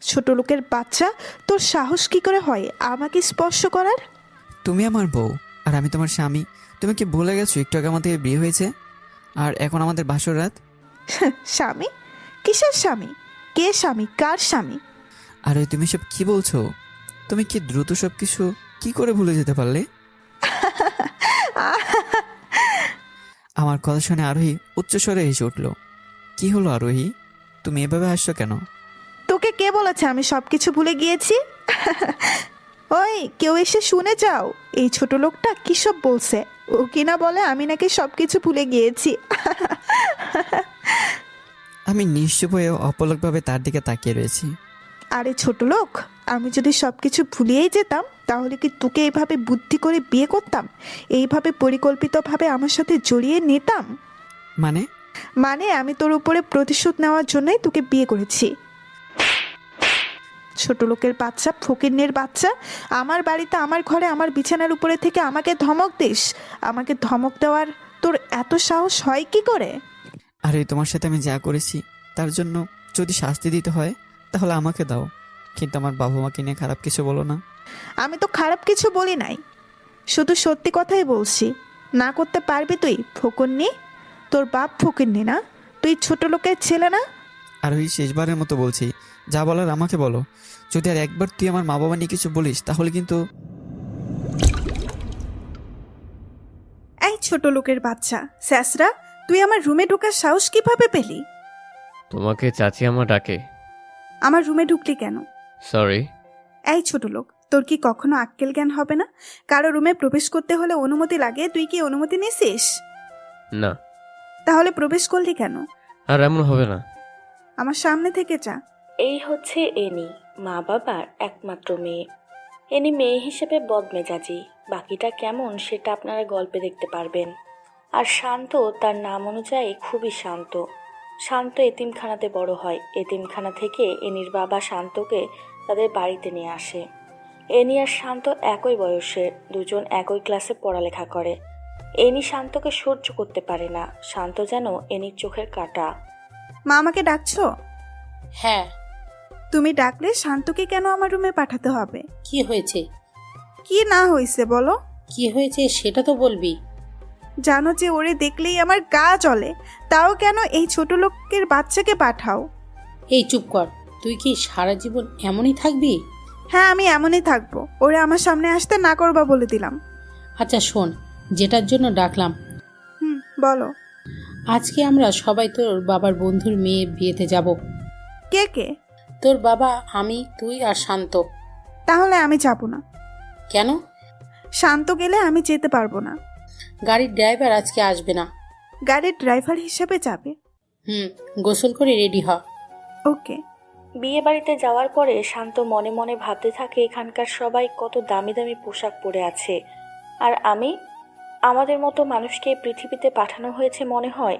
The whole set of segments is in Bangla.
ছোট লোকের বাচ্চা, তোর সাহস কি করে হয় আমাকে স্পর্শ করার? তুমি আমার বউ আর আমি তোমার স্বামী। তুমি কি ভুলে গেছো একটু আগে আমাদের বিয়ে হয়েছে আর এখন আমাদের বাসর রাত? স্বামী? কিসের স্বামী? কে স্বামী? কার স্বামী? আর ওই তুমি সব কি বলছো? তুমি কি দ্রুত সব কিছু কি করে ভুলে যেতে পারলে? আমার কথা শুনে আরোহী উচ্চস্বরে হেসে উঠল। কি হলো আরোহী, তুমি এভাবে হাসছো কেন? তোকে কে বলেছে আমি সব কিছু ভুলে গিয়েছি? ওই, কেউ এসে শুনে যাও, এই ছোট লোকটা কি সব বলছে। ও কিনা বলে আমি নাকি সব কিছু ভুলে গিয়েছি। আমি নিশ্চুপ হয়ে অপলকভাবে তার দিকে তাকিয়ে রয়েছি। আরে ছোট লোক, আমি যদি সব কিছু ভুলিয়েই যেতাম তাহলে কি তোকে এইভাবে বুদ্ধি করে বিয়ে করতাম? এইভাবে পরিকল্পিতভাবে আমার সাথে জড়িয়ে নিতাম? মানে? মানে আমি তোর উপরে প্রতিশোধ নেওয়ার জন্যই তোকে বিয়ে করেছি। ছোট লোকের বাচ্চা, ফকিন্নের বাচ্চা, আমার বাড়িতে, আমার ঘরে, আমার বিছানার উপরে থেকে আমাকে ধমক দিস? আমাকে ধমক দেওয়ার তোর এত সাহস হয় কি করে? আর এই তোমার সাথে আমি যা করেছি তার জন্য যদি শাস্তি দিতে হয় তাহলে আমাকে দাও, কিন্তু আমার বাবা মাকে নিয়ে খারাপ কিছু বলো না। আমি তো খারাপ কিছু বলি নাই, শুধু সত্যি কথাই বলছি। না করতে পারবি তুই, ফকিন্নি? তোর বাপ ফকিন্নি না? তুই ছোট লোকের ছেলে না? আর ওই শেষবারের মতো বলছি, যা বলার আমাকে বলো। যদি আর একবার তুই আমার মা বাবা নিয়ে কিছু বলিস তাহলে কিন্তু। এই ছোট লোকের বাচ্চা, স্যাসরা, তুই আমার রুমে ঢোকার সাহস কিভাবে পেলি? তোমাকে চাচি আমার ডাকে। আমার রুমে ঢুকলি কেন? সরি। এই ছোট লোক, তোর কি কখনো আক্কেল জ্ঞান হবে না? কারো রুমে প্রবেশ করতে হলে অনুমতি লাগে, তুই কি অনুমতি নিছিস? না, তাহলে প্রবেশ করলি কেন? আর এমন হবে না। আমার সামনে থেকে যা। এই হচ্ছে এনি, মা বাবার একমাত্র মেয়ে। এনি মেয়ে হিসেবে বদমেজাজি, বাকিটা কেমন সেটা আপনারা গল্পে দেখতে পারবেন। আর শান্ত তার নাম অনুযায়ী খুবই শান্ত। শান্ত এতিমখানাতে বড় হয়। এতিমখানা থেকে এনির বাবা শান্তকে তাদের বাড়িতে নিয়ে আসে। এনি আর শান্ত একই বয়সের, দুজন একই ক্লাসে পড়ালেখা করে। এনি শান্তকে সহ্য করতে পারে না, শান্ত যেন এনির চোখের কাঁটা। মা, আমাকে ডাকছো? হ্যাঁ। তুমি ডাকলে শান্তকে কেন আমার রুমে পাঠাতে হবে? কি হয়েছে? কি না হয়েছে বলো? কি হয়েছে সেটা তো বলবি। জানো যে ওরে দেখলেই আমার গা জ্বলে, তাও কেন এই ছোট লোকের বাচ্চাকে পাঠাও? এই চুপ কর, তুই কি সারা জীবন এমনই থাকবি? হ্যাঁ, আমি এমনই থাকবো। ওরে আমার সামনে আসতে না করবা বলে দিলাম। আচ্ছা শোন, যেটার জন্য ডাকলাম, বলো। আজকে আমরা সবাই তোর বাবার বন্ধুর মেয়ে বিয়েতে যাব। কে কে? তোর বাবা, আমি, তুই আর শান্ত। তাহলে আমি যাব না। কেন? শান্ত গেলে আমি যেতে পারবো না। গাড়ির ড্রাইভার আজকে আসবে না। গাড়ির ড্রাইভার হিসেবে যাবে? গোসল করে রেডি হ। ওকে। বিয়ে বাড়িতে যাওয়ার পরে শান্ত মনে মনে ভাবতে থাকে এখানকার সবাই কত দামি দামি পোশাক পরে আছে, আর আমাদের মতো মানুষকে এই পৃথিবীতে পাঠানো হয়েছে মনে হয়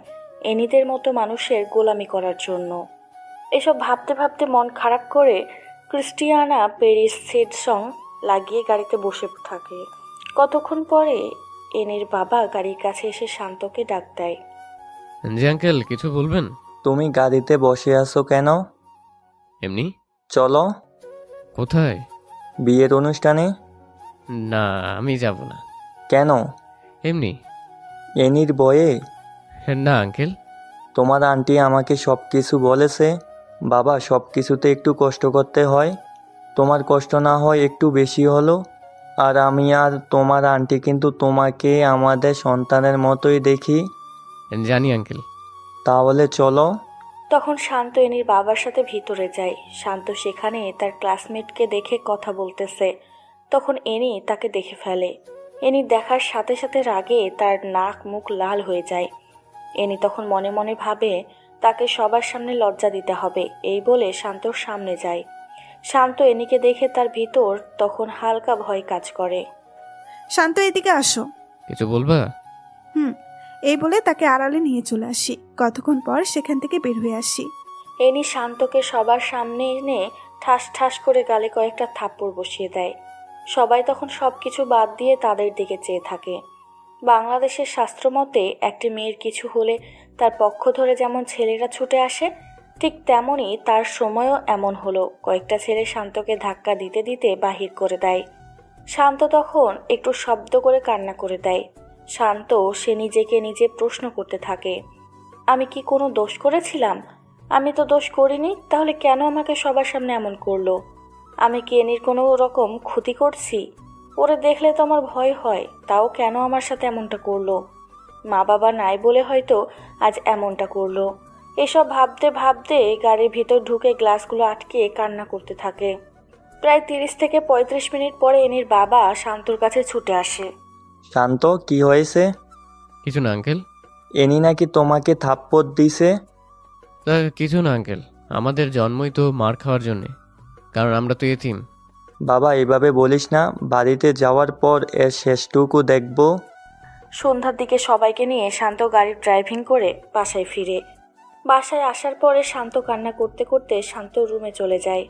এনিদের মতো মানুষের গোলামি করার জন্য। এসব ভাবতে ভাবতে মন খারাপ করে ক্রিস্টিয়ানা প্যারিস সেড সং লাগিয়ে গাড়িতে বসে থাকে। কতক্ষণ পরে এনির বাবা গাড়ির কাছে এসে শান্তকে ডাক দেয়। জি আঙ্কেল, কিছু বলবেন? তুমি গাড়িতে বসে আছো কেন? এমনি। চলো। কোথায়? বিয়ের অনুষ্ঠানে। না, আমি যাব না। কেন? এমনি। এনির বয়ে? না আঙ্কেল। তোমার আন্টি আমাকে সব কিছু বলেছে। বাবা, সব কিছুতে একটু কষ্ট করতে হয়। তোমার কষ্ট না হয় একটু বেশি হলো। আর আমি আর তোমার আন্টি কিন্তু তোমাকে আমাদের সন্তানের মতোই দেখি। জানি আঙ্কেল। তাহলে চলো। তখন শান্ত এনির বাবার সাথে ভিতরে যায়। শান্ত সেখানে তার ক্লাসমেটকে দেখে কথা বলতেছে। তখন এনি তাকে দেখে ফেলে। এনি দেখার সাথে সাথে রাগে তার নাক মুখ লাল হয়ে যায়। এনি তখন মনে মনে ভাবে তাকে সবার সামনে লজ্জা দিতে হবে, এই বলে শান্তর সামনে যায়। শান্ত এনিকে দেখে তার ভিতর তখন হালকা ভয় কাজ করে। শান্ত, এদিকে আসো। কিছু বলবা? এই বলে তাকে আড়ালে নিয়ে চলে আসি। কতক্ষণ পর সেখান থেকে বের হয়ে আসি। এনি শান্তকে সবার সামনে এনে ঠাস ঠাস করে গালে কয়েকটা থাপ্পড় বসিয়ে দেয়। সবাই তখন সব কিছু বাদ দিয়ে তাদের দিকে চেয়ে থাকে। বাংলাদেশের শাস্ত্রমতে একটি মেয়ের কিছু হলে তার পক্ষ ধরে যেমন ছেলেরা ছুটে আসে, ঠিক তেমনই তার সময়ও এমন হলো। কয়েকটা ছেলে শান্তকে ধাক্কা দিতে দিতে বাহির করে দেয়। শান্ত তখন একটু শব্দ করে কান্না করে দেয়। শান্ত সে নিজেকে নিজে প্রশ্ন করতে থাকে, আমি কি কোনো দোষ করেছিলাম? আমি তো দোষ করিনি, তাহলে কেন আমাকে সবার সামনে এমন করলো? আমি কি এনির কোনো রকম ক্ষতি করছি? ওরে দেখলে তো আমার ভয় হয়, তাও কেন আমার সাথে এমনটা করলো? মা বাবা নাই বলে হয়তো আজ এমনটা করলো। এসব ভাবতে ভাবতে গাড়ির ভিতর ঢুকে গ্লাসগুলো আটকে কান্না করতে থাকে। প্রায় 30 থেকে 35 মিনিট পরে এনির বাবা শান্তর কাছে ছুটে আসে। শান্ত, কি হয়েছে? কিছু না আঙ্কেল। এনি নাকি তোমাকে থাপ্পড় দিছে? তা কিছু না আঙ্কেল, আমাদের জন্মই তো মার খাওয়ার জন্যে, কারণ আমরা তো এতিম। বাবা, এভাবে বলিস না। বাড়িতে যাওয়ার পর এর শেষটুকু দেখব। সন্ধ্যার দিকে সবাইকে নিয়ে শান্ত গাড়ি ড্রাইভিং করে বাসায় ফিরে। বাসায় আসার পরে শান্ত কান্না করতে করতে শান্ত রুমে চলে যায়।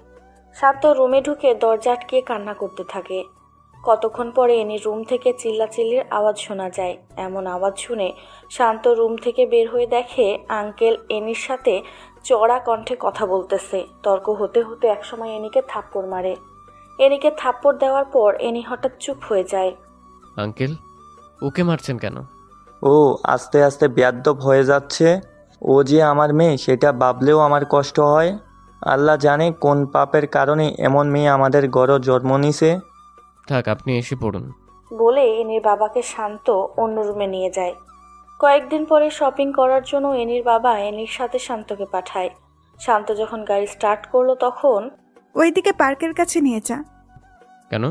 শান্ত রুমে ঢুকে দরজা আটকিয়ে কান্না করতে থাকে। কতক্ষণ পরে এনি রুম থেকে চিল্লাচিল্লির আওয়াজ শোনা যায়। এমন আওয়াজ শুনে শান্ত রুম থেকে বের হয়ে দেখে আঙ্কেল এনির সাথে চড়া কণ্ঠে কথা বলতেছে। তর্ক হতে হতে একসময় এনিকে থাপ্পড় মারে। এনিকে থাপ্পড় দেওয়ার পর এনি হঠাৎ চুপ হয়ে যায়। আঙ্কেল, ওকে মারছেন কেন? ও আস্তে আস্তে বেয়াদ্দপ হয়ে যাচ্ছে। ও যে আমার মেয়ে সেটা ভাবলেও আমার কষ্ট হয়। আল্লাহ জানে কোন পাপের কারণে এমন মেয়ে আমাদের ঘরে জন্ম নিছে। থাক, আপনি এসে পড়ুন। বলে এনির বাবাকে শান্ত অন্য রুমে নিয়ে যায়। কয়েকদিন পরে শপিং করার জন্য এনির বাবা এনির সাথে শান্তকে পাঠায়। শান্ত যখন গাড়ি স্টার্ট করলো তখন ওইদিকে পার্কের কাছে নিয়ে যা। কেন?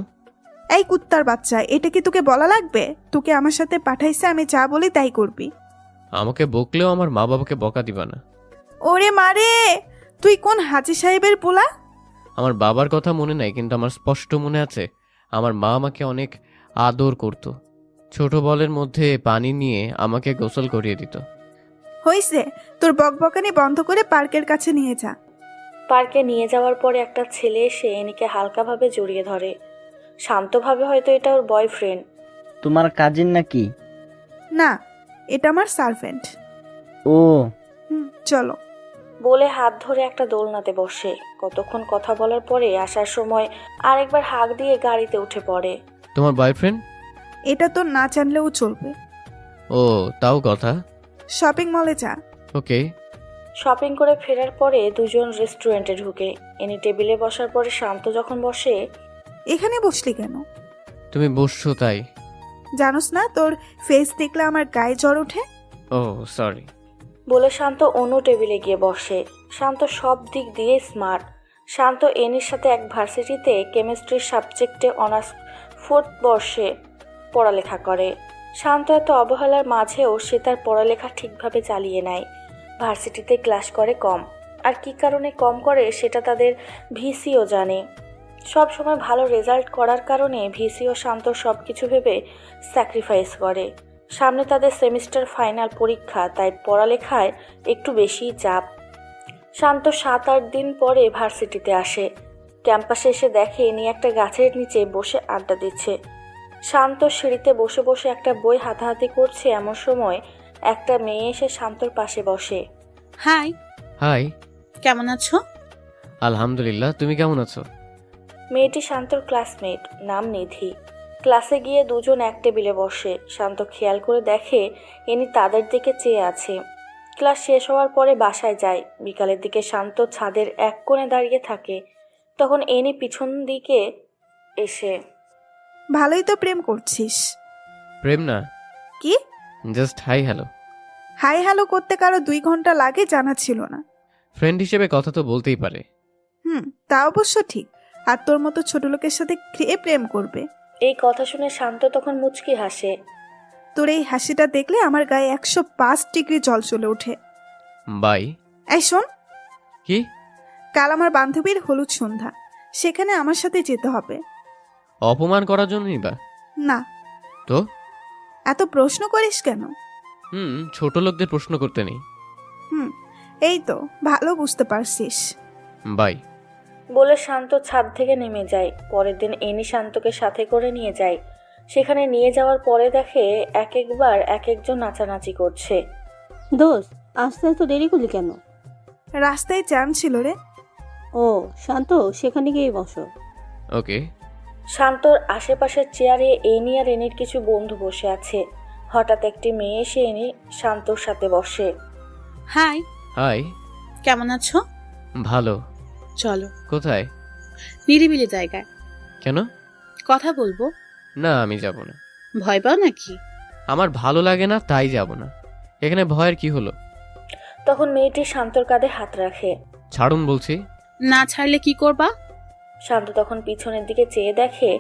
এই কুত্তার বাচ্চা, এটা কি তোকে বলা লাগবে? তোকে আমার সাথে পাঠাইছে, আমি যা বলি তাই করবি। আমাকে বকলেও আমার মা বাবাকে বকা দিবা না। ওরে মারে, তুই কোন হাজি সাহেবের পোলা? আমার বাবার কথা মনে নাই, কিন্তু আমার স্পষ্ট মনে আছে আমার মা আমাকে অনেক আদর করত। ছোট বলের মধ্যে পানি নিয়ে আমাকে গোসল করিয়ে দিত। হইছে, তোর বকবকানি বন্ধ করে পার্কের কাছে নিয়ে যা। পার্কে নিয়ে যাওয়ার পরে একটা ছেলে এসে এনিকে হালকাভাবে জড়িয়ে ধরে। শান্তভাবে হয়তো এটা ওর বয়ফ্রেন্ড। তোমার কাজিন নাকি? না, এটা আমার সার্ভেন্ট। ও, চলো। বলে হাত ধরে একটা দোলনাতে বসে। কতক্ষণ কথা বলার পরে আসার সময় আরেকবার হাঁক দিয়ে গাড়িতে উঠে পড়ে। তোমার বয়ফ্রেন্ড? এটা তো না জানলেও চলবে। ও, তাও কথা। শপিং মলে যা। ওকে। শপিং করে ফেরার পরে দুজন রেস্টুরেন্টে ঢুকে। এনি টেবিলে বসার পরে শান্ত যখন বসে, এখানে বসলি কেন? তুমি বসছো তাই। জানোস না তোর ফেস দেখলে আমার গায়ে জ্বর ওঠে? ও সরি। বলে শান্ত অন্য টেবিলে গিয়ে বসে। শান্ত সব দিক দিয়ে স্মার্ট। শান্ত এনির সাথে এক ভার্সিটিতে কেমিস্ট্রির সাবজেক্টে অনার্স 4th বর্ষে পড়ালেখা করে। শান্ত এত অবহেলার মাঝেও সে তার পড়ালেখা ঠিকভাবে চালিয়ে নেয়। ভার্সিটিতে ক্লাস করে কম, আর কী কারণে কম করে সেটা তাদের ভিসিও জানে। সব সময় ভালো রেজাল্ট করার কারণে ভিসিও শান্ত সব কিছু ভেবে স্যাক্রিফাইস করে। সামনে তাদের সেমিস্টার ফাইনাল পরীক্ষা, তাই পড়ালেখায় একটু বেশিই চাপ। শান্ত 7-8 দিন পরে ভার্সিটিতে আসে। ক্যাম্পাসে এসে দেখে ইনি একটা গাছের নিচে বসে আড্ডা দিচ্ছে। শান্ত সিঁড়িতে বসে বসে একটা বই হাতাহাতি করছে। এমন সময় একটা মেয়ে এসে শান্তর পাশে বসে। Hi, hi. কেমন আছো? আলহামদুলিল্লাহ, তুমি কেমন আছো? মেয়েটি শান্তর ক্লাসমেট, নাম নিধি। ক্লাসে গিয়ে দুজন এক টেবিলে বসে। শান্ত খেয়াল করে দেখে ইনি তাদের দিকে চেয়ে আছে। ক্লাস শেষ হওয়ার পরে বাসায় যায়। বিকালের দিকে শান্ত ছাদের এক কোণে দাঁড়িয়ে থাকে। তখন এনি পিছন দিকে এসে, ভালোই তো প্রেম করছিস। প্রেম না, কি? Just hi hello. Hi hello করতে কারো 2 ঘন্টা লাগে জানা ছিল না। ফ্রেন্ড হিসেবে কথা তো বলতেই পারে। তা অবশ্য ঠিক। আর তোর মতো ছোট লোকের সাথে কে প্রেম করবে? এই কথা শুনে শান্ত তখন মুচকি হাসে। তোর এই হাসিটা দেখলে আমার গায়ে 105 ডিগ্রি জল চলে ওঠে। বাই। এই শোন, কি? কাল আমার বান্ধবীর হলুদ সন্ধ্যা, সেখানে আমার সাথে যেতে হবে। অপমান করার জন্যই বা? না। তো এত প্রশ্ন করিস কেন? ছোট লোকদের প্রশ্ন করতে নেই। এই তো ভালো বুঝতে পারছিস। বাই। বলে শান্ত ছাদ থেকে নেমে যায়। পরের দিন এনি শান্তকে সাথে করে নিয়ে যায়। সেখানে নিয়ে যাওয়ার পরে দেখে এক একবার এক একজন নাচানাচি করছে। দোস্ত, আসতে এত দেরি করলি কেন? রাস্তায় জ্যাম ছিল রে। ও শান্ত, সেখানে গিয়ে বসো। ওকে। শান্তর আশেপাশের চেয়ারে এনি আর এনির কিছু বন্ধু বসে আছে। হঠাৎ একটি মেয়ে এসে এনি শান্তর সাথে বসে। Hi, hi. কেমন আছো? ভালো। চলো কোথায়? নিরিবিলি জায়গায় কেন? কথা বলবো। না, আমি যাব না। ভয় পাও নাকি? আমার ভালো লাগে না, তাই যাব না। এখানে ভয়ের কি হলো? তখন মেয়েটি শান্তর কাঁধে হাত রাখে। ছাড়ুন বলছি। না ছাড়লে কি করবা? শান্ত তখন পিছনের দিকে চেয়ে দেখে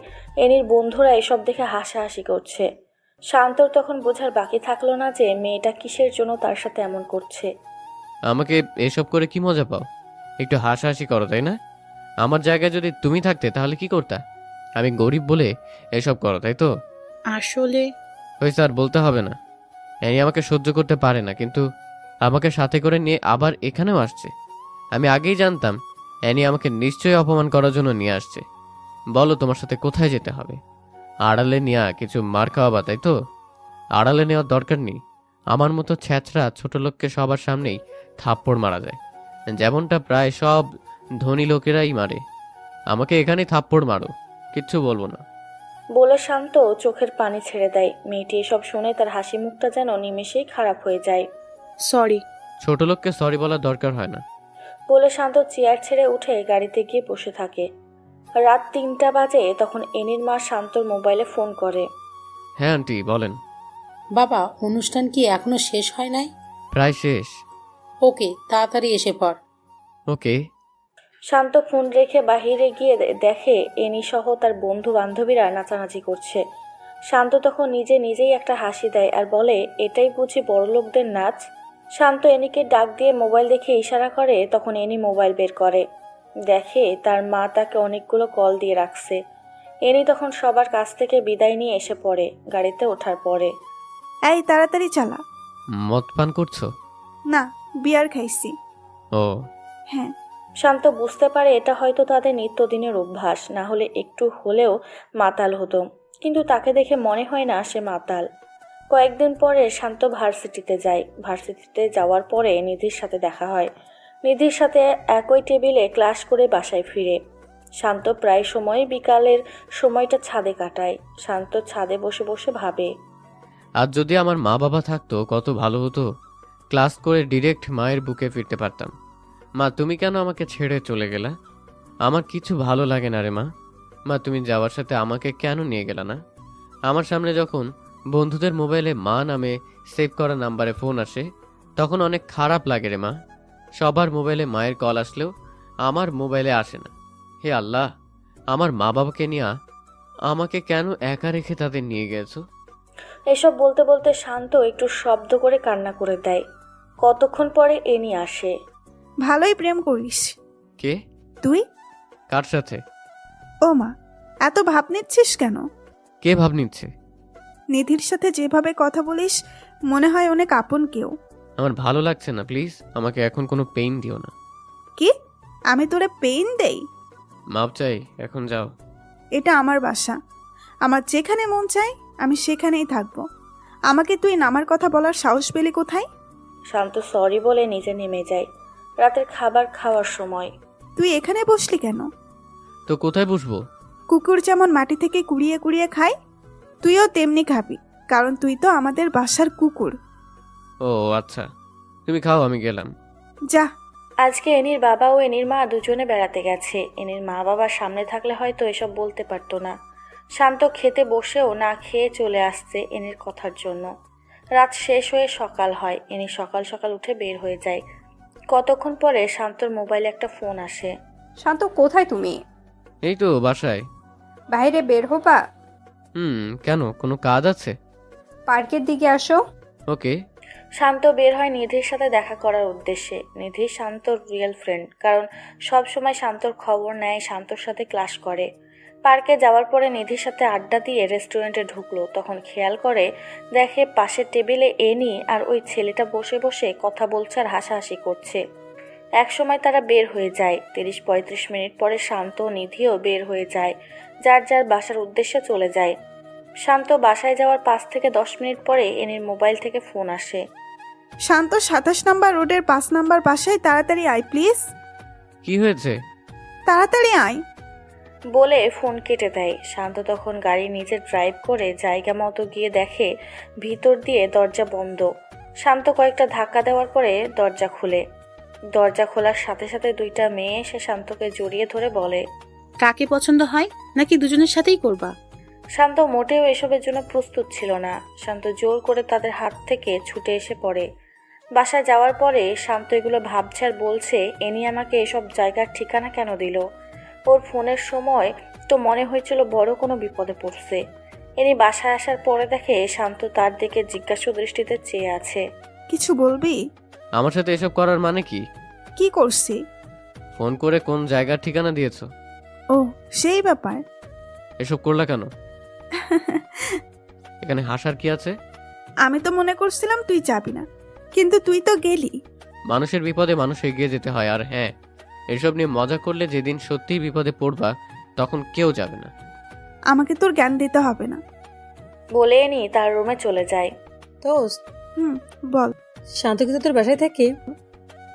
এনির বন্ধুরা এসব দেখে হাসাহাসি করছে। শান্তর তখন বোঝার বাকি থাকলো না যে মেয়েটা কিসের জন্য তার সাথে এমন করছে। আমাকে এসব করে কি মজা পাও? একটু হাসাহাসি করো, তাই না? আমার জায়গায় যদি তুমি থাকতে তাহলে কি করতা? আমি গরিব বলে এসব করো, তাই তো? আসলে হয়েছে, আর বলতে হবে না। অ্যানি আমাকে সহ্য করতে পারে না, কিন্তু আমাকে সাথে করে নিয়ে আবার এখানেও আসছে। আমি আগেই জানতাম অ্যানি আমাকে নিশ্চয়ই অপমান করার জন্য নিয়ে আসছে। বলো, তোমার সাথে কোথায় যেতে হবে? আড়ালে নেওয়া কিছু মার খাওয়াবা, তাই তো? আড়ালে নেওয়ার দরকার নেই। আমার মতো ছ্যাঁচড়া ছোট লোককে সবার সামনেই থাপ্পড় মারা যায়, যেমনটা প্রায় সব ধনী লোকেরাই মারে। আমাকে এখানেই থাপ্পড় মারো, কিচ্ছু বলবো না। বলে শান্ত চোখের পানি ছেড়ে দেয়। মেয়েটি এসব শুনে তার হাসি মুখটা যেন নিমেষেই খারাপ হয়ে যায়। সরি। ছোট লোককে সরি বলার দরকার হয় না। বলে শান্ত চেয়ার ছেড়ে উঠে গাড়িতে গিয়ে বসে থাকে। রাত 3টা বাজে। তখন এনির মা শান্তর মোবাইলে ফোন করে। হ্যাঁ আন্টি, বলেন। বাবা, অনুষ্ঠান কি এখনো শেষ হয় নাই? প্রায় শেষ। ওকে, তাড়াতাড়ি এসে পড়। ওকে। শান্ত ফোন রেখে বাহিরে গিয়ে দেখে এনি সহ তার বন্ধু বান্ধবীরা নাচানাচি করছে। শান্ত তখন নিজেই একটা হাসি দেয় আর বলে, এটাই বুঝি বড়লোকদের নাচ। শান্ত এনিকে ডাক দিয়ে মোবাইল দেখে ইশারা করে। তখন এনি মোবাইল বের করে, দেখে তার মা তাকে অনেকগুলো কল দিয়ে রাখছে। এনি তখন সবার কাছ থেকে বিদায় নিয়ে এসে পড়ে গাড়িতে ওঠার পরে। এই তাড়াতাড়ি চালা। মদ পান করছো? না, বিয়ার খাইছি। ও। হ্যাঁ। শান্ত বুঝতে পারে এটা হয়তো তাদের নিত্যদিনের অভ্যাস, না হলে একটু হলেও মাতাল হতো, কিন্তু তাকে দেখে মনে হয় না সে মাতাল। কয়েকদিন পরে শান্ত ভার্সিটিতে যায়। ভার্সিটিতে যাওয়ার পরে নিধির সাথে দেখা হয়। নিধির সাথে একই টেবিলে ক্লাস করে বাসায় ফিরে। শান্ত প্রায় সময় বিকালের সময়টা ছাদে কাটায়। শান্ত ছাদে বসে বসে ভাবে, আজ যদি আমার মা বাবা থাকতো কত ভালো হতো। ক্লাস করে ডিরেক্ট মায়ের বুকে ফিরতে পারতাম। মা, তুমি কেন আমাকে ছেড়ে চলে গেলা? আমার কিছু ভালো লাগে না রে মা। মা, তুমি যাওয়ার সাথে আমাকে কেন নিয়ে গেলা না? আমার সামনে যখন বন্ধুদের মোবাইলে মা নামে সেভ করা নাম্বারে ফোন আসে, তখন অনেক খারাপ লাগে রে মা। সবার মোবাইলে মায়ের কল আসলেও আমার মোবাইলে আসে না। হে আল্লাহ, আমার মা বাবাকে নিয়ে আমাকে কেন একা রেখে তাদের নিয়ে গেছো? এসব বলতে বলতে শান্ত একটু শব্দ করে কান্না করে দেয়। কতক্ষণ পরে এনি আসে। ভালোই প্রেম করিস। কে? তুই? কার সাথে? ও মা, এত ভাব নিচ্ছিস কেন? কে ভাব নিচ্ছে? নিধির সাথে যেভাবে কথা বলিস মনে হয় অনেক আপন কেউ। আমার ভালো লাগছে না, প্লিজ আমাকে এখন কোনো পেইন দিও না। কি? আমি তোরে পেইন দেই? মাপ চাই, এখন যাও। এটা আমার বাসা। আমার যেখানে মন চায় আমি সেখানেই থাকবো। আমাকে তুই নামার কথা বলার সাহস পেলি কোথায়? শান্ত সরি বলে নিচে নেমে যায়। রাতের খাবার খাওয়ার সময়। তুই এখানে বসলি কেন? তো কোথায় বসবো? কুকুর যেমন মাটি থেকে কুড়িয়ে কুড়িয়ে খায়, তুইও তেমনি খাবি, কারণ তুই তো আমাদের বাসার কুকুর। ও আচ্ছা, তুমি খাও, আমি গেলাম। যা। আজকে এনির বাবা ও এনির মা দুজনে বেড়াতে গেছে। এনির মা বাবার সামনে থাকলে হয়তো এসব বলতে পারতো না। শান্ত খেতে বসেও না খেয়ে চলে আসছে এনির কথার জন্য। রাত শেষ হয়ে সকাল হয়। এনি সকাল সকাল উঠে বের হয়ে যায়। কতক্ষণ পরে শান্তর মোবাইলে একটা ফোন আসে। শান্ত, কোথায় তুমি? এই তো বাসায়। বাইরে বের হবা? কেন, কোনো কাজ আছে? পার্কের দিকে আসো। ওকে। শান্ত বের হয় নিধির সাথে দেখা করার উদ্দেশ্যে। নিধি শান্তর রিয়েল ফ্রেন্ড, কারণ সব সময় শান্তর খবর নেয়, শান্তর সাথে ক্লাস করে। পার্কে যাওয়ার পরে নিধির সাথে আড্ডা দিয়ে রেস্টুরেন্টে ঢুকলো। তখন খেয়াল করে দেখে পাশের টেবিলে এনি আর ওই ছেলেটা বসে বসে কথা বলছে আর হাসাহাসি করছে। একসময় তারা বের হয়ে যায়। 30-35 মিনিট পরে শান্ত ও নিধিও বের হয়ে যায়, যার যার বাসার উদ্দেশ্যে চলে যায়। শান্ত বাসায় যাওয়ার 5 থেকে 10 মিনিট পরে এনির মোবাইল থেকে ফোন আসে। শান্ত 27 নম্বর রোডের 5 নম্বর বাসায় তাড়াতাড়ি আয় প্লিজ। কি হয়েছে? তাড়াতাড়ি আয়। বলে ফোন কেটে দেয়। শান্ত তখন গাড়ি নিজে ড্রাইভ করে জায়গা মতো গিয়ে দেখে ভিতর দিয়ে দরজা বন্ধ। শান্ত কয়েকটা ধাক্কা দেওয়ার পরে দরজা খুলে। দরজা খোলার সাথে সাথে দুইটা মেয়ে এসে শান্তকে জড়িয়ে ধরে বলে, কাকে পছন্দ হয় নাকি দুজনের সাথেই করবা? শান্ত মোটেও এসবের জন্য প্রস্তুত ছিল না। শান্ত জোর করে তাদের হাত থেকে ছুটে এসে পড়ে। বাসায় যাওয়ার পরে শান্ত এগুলো ভাবছে আর বলছে, এনি আমাকে এসব জায়গার ঠিকানা কেন দিল? ওর ফোনের সময় তো মনে হয়েছিল বড় কোনো বিপদে পড়ছে। এনি বাসায় আসার পরে দেখে শান্ত তার দিকে জিজ্ঞাসা দৃষ্টিতে চেয়ে আছে। কিছু বলবি? আমার সাথে এসব করার মানে কি? কি করছি? ফোন করে কোন জায়গার ঠিকানা দিয়েছো? ও সেই ব্যাপার। এসব করলা কেন? এখানে হাসার কি আছে? আমি তো মনে করছিলাম তুই যাবি না, কিন্তু তুই তো গেলি। মানুষের বিপদে মানুষ এগিয়ে যেতে হয়। আর হ্যাঁ, এসব নিয়ে মজা করলে যেদিন সত্যিই বিপদে পড়বা তখন কেউ যাবে না। আমাকে তোর জ্ঞান দিতে হবে না। বলে এনি তার রুমে চলে যায়। দোস্ত, বল। শান্ত কিন্তু তোর বাসায় থাকে?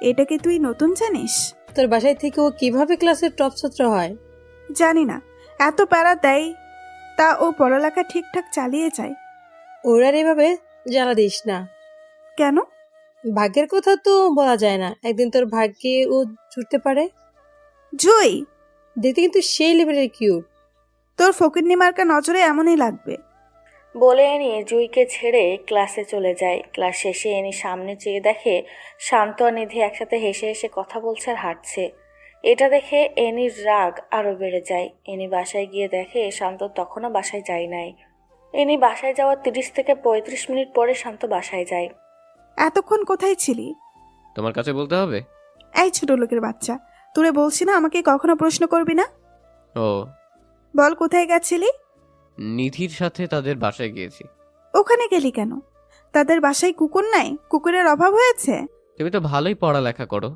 এটা কি তুই নতুন জানিস? তোর বাসায় থেকে ও কিভাবে ক্লাসের টপ ছাত্র হয়? জানি না, এত প্যারা দেয়, তা ও পড়ালেখা ঠিকঠাক চালিয়ে যায়। ওর আর এভাবে জ্বালা দিস না। কেন? ভাগ্যের কথা তো বলা যায় না, একদিন তোর ভাগ্যে ও জুটতে পারে। জুই, দেখতে কিন্তু সেই লেভেলের কিউট। তোর ফকিন্নি মার্কা নজরে এমনই লাগবে। বলে এনি জুইকে ছেড়ে ক্লাসে চলে যায়। ক্লাস শেষে এনি সামনে চেয়ে দেখে শান্ত আর নিধি একসাথে হেসে হেসে কথা বলছে আর হাঁটছে। এটা দেখে এনির রাগ আরো বেড়ে যায়। এনি বাসায় গিয়ে দেখে শান্ত তখনও বাসায় যায় নাই। এনি বাসায় যাওয়ার 30 থেকে 35 মিনিট পরে শান্ত বাসায় যায়। এতক্ষণ কোথায় ছিলি? তোমার কাছে বলতে হবে? এই ছোট লোকের বাচ্চা, তোরে বলছি না আমাকে কখনো প্রশ্ন করবি না। ও, বল কোথায় গেছিলি? নিধির সাথে তাদের বাসায় গিয়েছি। ওখানে গেলি কেন? তাদের বাসায় কুকুর নাই? কুকুরের অভাব হয়েছে? তুমি তো ভালোই পড়ালেখা করো,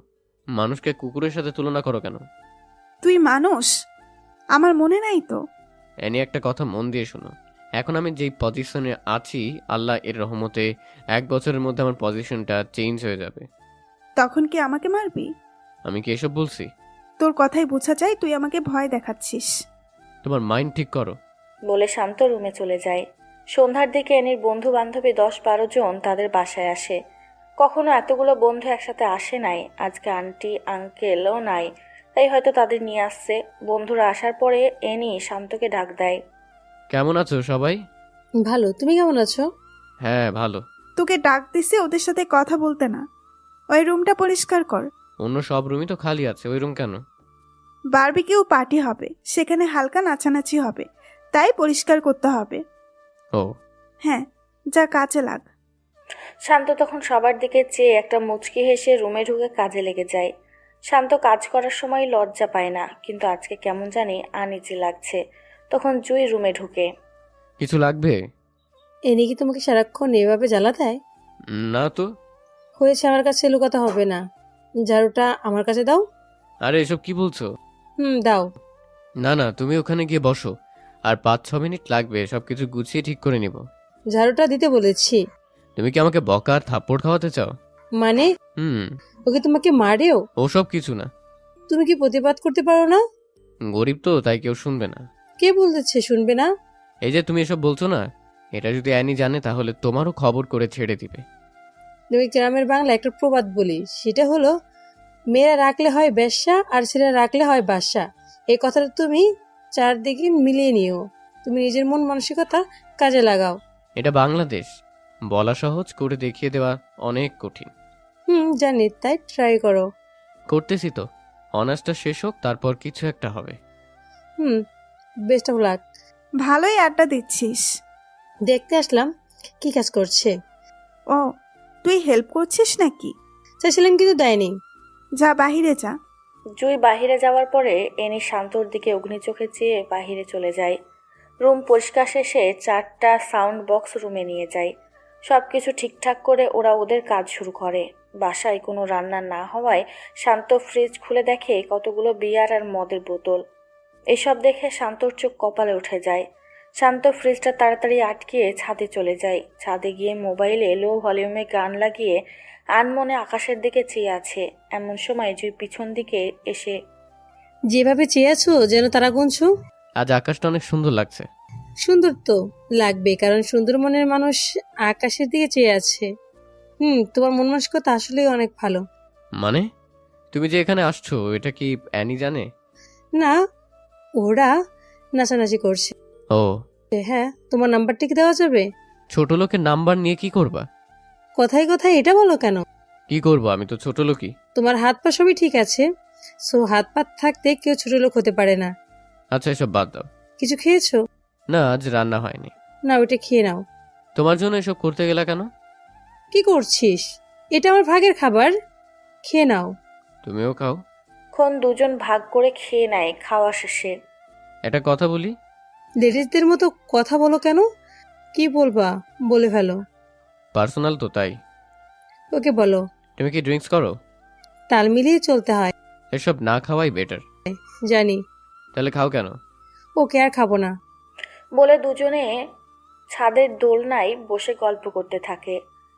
মানুষকে কুকুরের সাথে তুলনা করো কেন? তুই মানুষ, আমার মনে নাই তো। এনি একটা কথা মন দিয়ে শোনো, এখন আমি যেই পজিশনে আছি, আল্লাহ এর রহমতে 1 বছরের মধ্যে আমার পজিশনটা চেঞ্জ হয়ে যাবে। তখন কি আমাকে মারবি? আমি কি এসব বলছি? তোর কথাই বোঝা যায় তুই আমাকে ভয় দেখাচ্ছিস। তোমার মাইন্ড ঠিক করো। বলে শান্ত রুমে চলে যায়। সন্ধ্যার দিকে এনির বন্ধু বান্ধবী 10-12 জন তাদের বাসায় আসে। কখনো এতগুলো বন্ধু একসাথে আসে নাই। আজকে আন্টি আঙ্কেলও নাই, তাই হয়তো তাদের নিয়ে আসছে। বন্ধুরা আসার পরে এনি শান্তকে ডাক দেয়। কেমন আছো সবাই? ভালো, তুমি কেমন আছো? হ্যাঁ ভালো। তোকে ডাক দিছি ওদের সাথে কথা বলতে না। ওই রুমটা পরিষ্কার কর। অন্য সব রুমই তো খালি আছে, ওই রুম কেন? বারবিকিউ পার্টি হবে, সেখানে হালকা নাচানাচি হবে, তাই পরিষ্কার করতে হবে। ও হ্যাঁ, যা কাজে লাগ। শান্ত তখন সবার দিকে চেয়ে একটা মুচকি হেসে রুমে ঢুকে কাজে লেগে যায়। শান্ত কাজ করার সময় লজ্জা পায় না, কিন্তু আজকে কেমন জানি আনইজি লাগছে। তখন জুই রুমে ঢুকে। কিছু লাগবে? এনে কি তোমাকে সারাক্ষণ এভাবে জ্বালা দেয়? না তো। হয়েছে, আমার কাছে লুকাতে হবে না। ঝাড়ুটা আমার কাছে দাও। আরে এসব কি বলছো? দাও। না না, তুমি ওখানে গিয়ে বসো, আর 5-6 মিনিট লাগবে, সবকিছু গুছিয়ে ঠিক করে নিব। ঝাড়ুটা দিতে বলেছি। তুমি কি আমাকে বকা আর থাপ্পড় খাওয়াতে চাও? মানে ওকে তোমাকে মারেও? ওসব কিছু না। তুমি কি প্রতিবাদ করতে পারো না? গরিব তো, তাই কেউ শুনবে না। কে বলতেছে শুনবে না? এই যে তুমি এসব বলছো না, এটা যদি অ্যানি জানে তাহলে তোমারও খবর করে ছেড়ে দিবে। তুমি গ্রামের বাংলা একটা প্রবাদ বলি, সেটা হলো মেয়েরা রাখলে হয় বেশ্যা আর ছেলেরা রাখলে হয় বাদশা। এই কথাটা তুমি চারদিকে মিলিয়ে নিও। তুমি নিজের মন মানসিকতা কাজে লাগাও। এটা বাংলাদেশ, বলা সহজ, করে দেখিয়ে দেওয়া অনেক কঠিন। জানি, তাই ট্রাই করো। করতেছি তো, অনার্সটা শেষ হোক, তারপর কিছু একটা হবে। Best of luck. ভালোই আড্ডা দিচ্ছিস। দেখতে আসলাম কি কাজ করছে। ও, তুই হেল্প করছিস নাকি? চাইছিলাম কিন্তু দেয়নি। যা বাহিরে যা। জুই বাহিরে যাওয়ার পরে এনি শান্তর দিকে অগ্নি চোখে চেয়ে বাহিরে চলে যায়। রুম পরিষ্কার শেষে 4টা সাউন্ড বক্স রুমে নিয়ে যায়। সব কিছু ঠিকঠাক করে ওরা ওদের কাজ শুরু করে। বাসায় কোনো রান্না না হওয়ায় শান্ত ফ্রিজ খুলে দেখে কতগুলো বিয়ার আর মদের বোতল। এসব দেখে শান্তর চোখ কপালে উঠে যায়। শান্ত ফ্রিজটা তাড়াতাড়ি আটকিয়ে ছাদে চলে যায়। ছাদে গিয়ে মোবাইলে লো ভলিউমে গান লাগিয়ে আনমনে আকাশের দিকে চেয়ে আছে। এমন সময় জুই পিছন দিকে এসে যেভাবে চেয়ে আছো যেন তারা গুনছো। আজ আকাশটা অনেক সুন্দর লাগছে। সুন্দর তো লাগবে, কারণ সুন্দর মনের মানুষ আকাশের দিকে চেয়ে আছে। তোমার মন মানসিকতা আসলেই অনেক ভালো। মানে তুমি যে এখানে আসছো এটা কি অ্যানি জানে? না, ওরা নাচানাচি করছে। ও, হ্যাঁ, তোমার নাম্বারটা কি দেওয়া যাবে? ছোট লোকের নাম্বার নিয়ে কি করবা? কথায় কথায় এটা বলো কেন? কি করবো, আমি তো ছোট লোকই। তোমার হাত পা সবই ঠিক আছে, সো হাত পা থাকতে কেউ ছোট লোক হতে পারে না। আচ্ছা এসব বাদ দাও। কিছু খেয়েছো? না, আজ রান্না হয়নি। না, ওইটা খেয়ে নাও। তোমার জন্য এসব করতে গেলা কেন? কি করছিস? এটা আমার ভাগের খাবার, খেয়ে নাও। তুমিও খাও। ক্ষণ দুজন ভাগ করে খেয়ে নেয়। খাওয়া শেষে একটা কথা বলি। লেডিসদের মতো কথা বলো কেন? কি বলবা বলে ফেলো। পার্সোনাল তো, তাই। ওকে বলো। তুমি কি ড্রিঙ্কস করো? তাল মিলিয়ে চলতে হয়। এসব না খাওয়াই বেটার। জানি। তাহলে খাও কেন? ওকে আর খাবো না। বলে দুজনে ছাদের দোলনায় বসে গল্প করতে থাকে।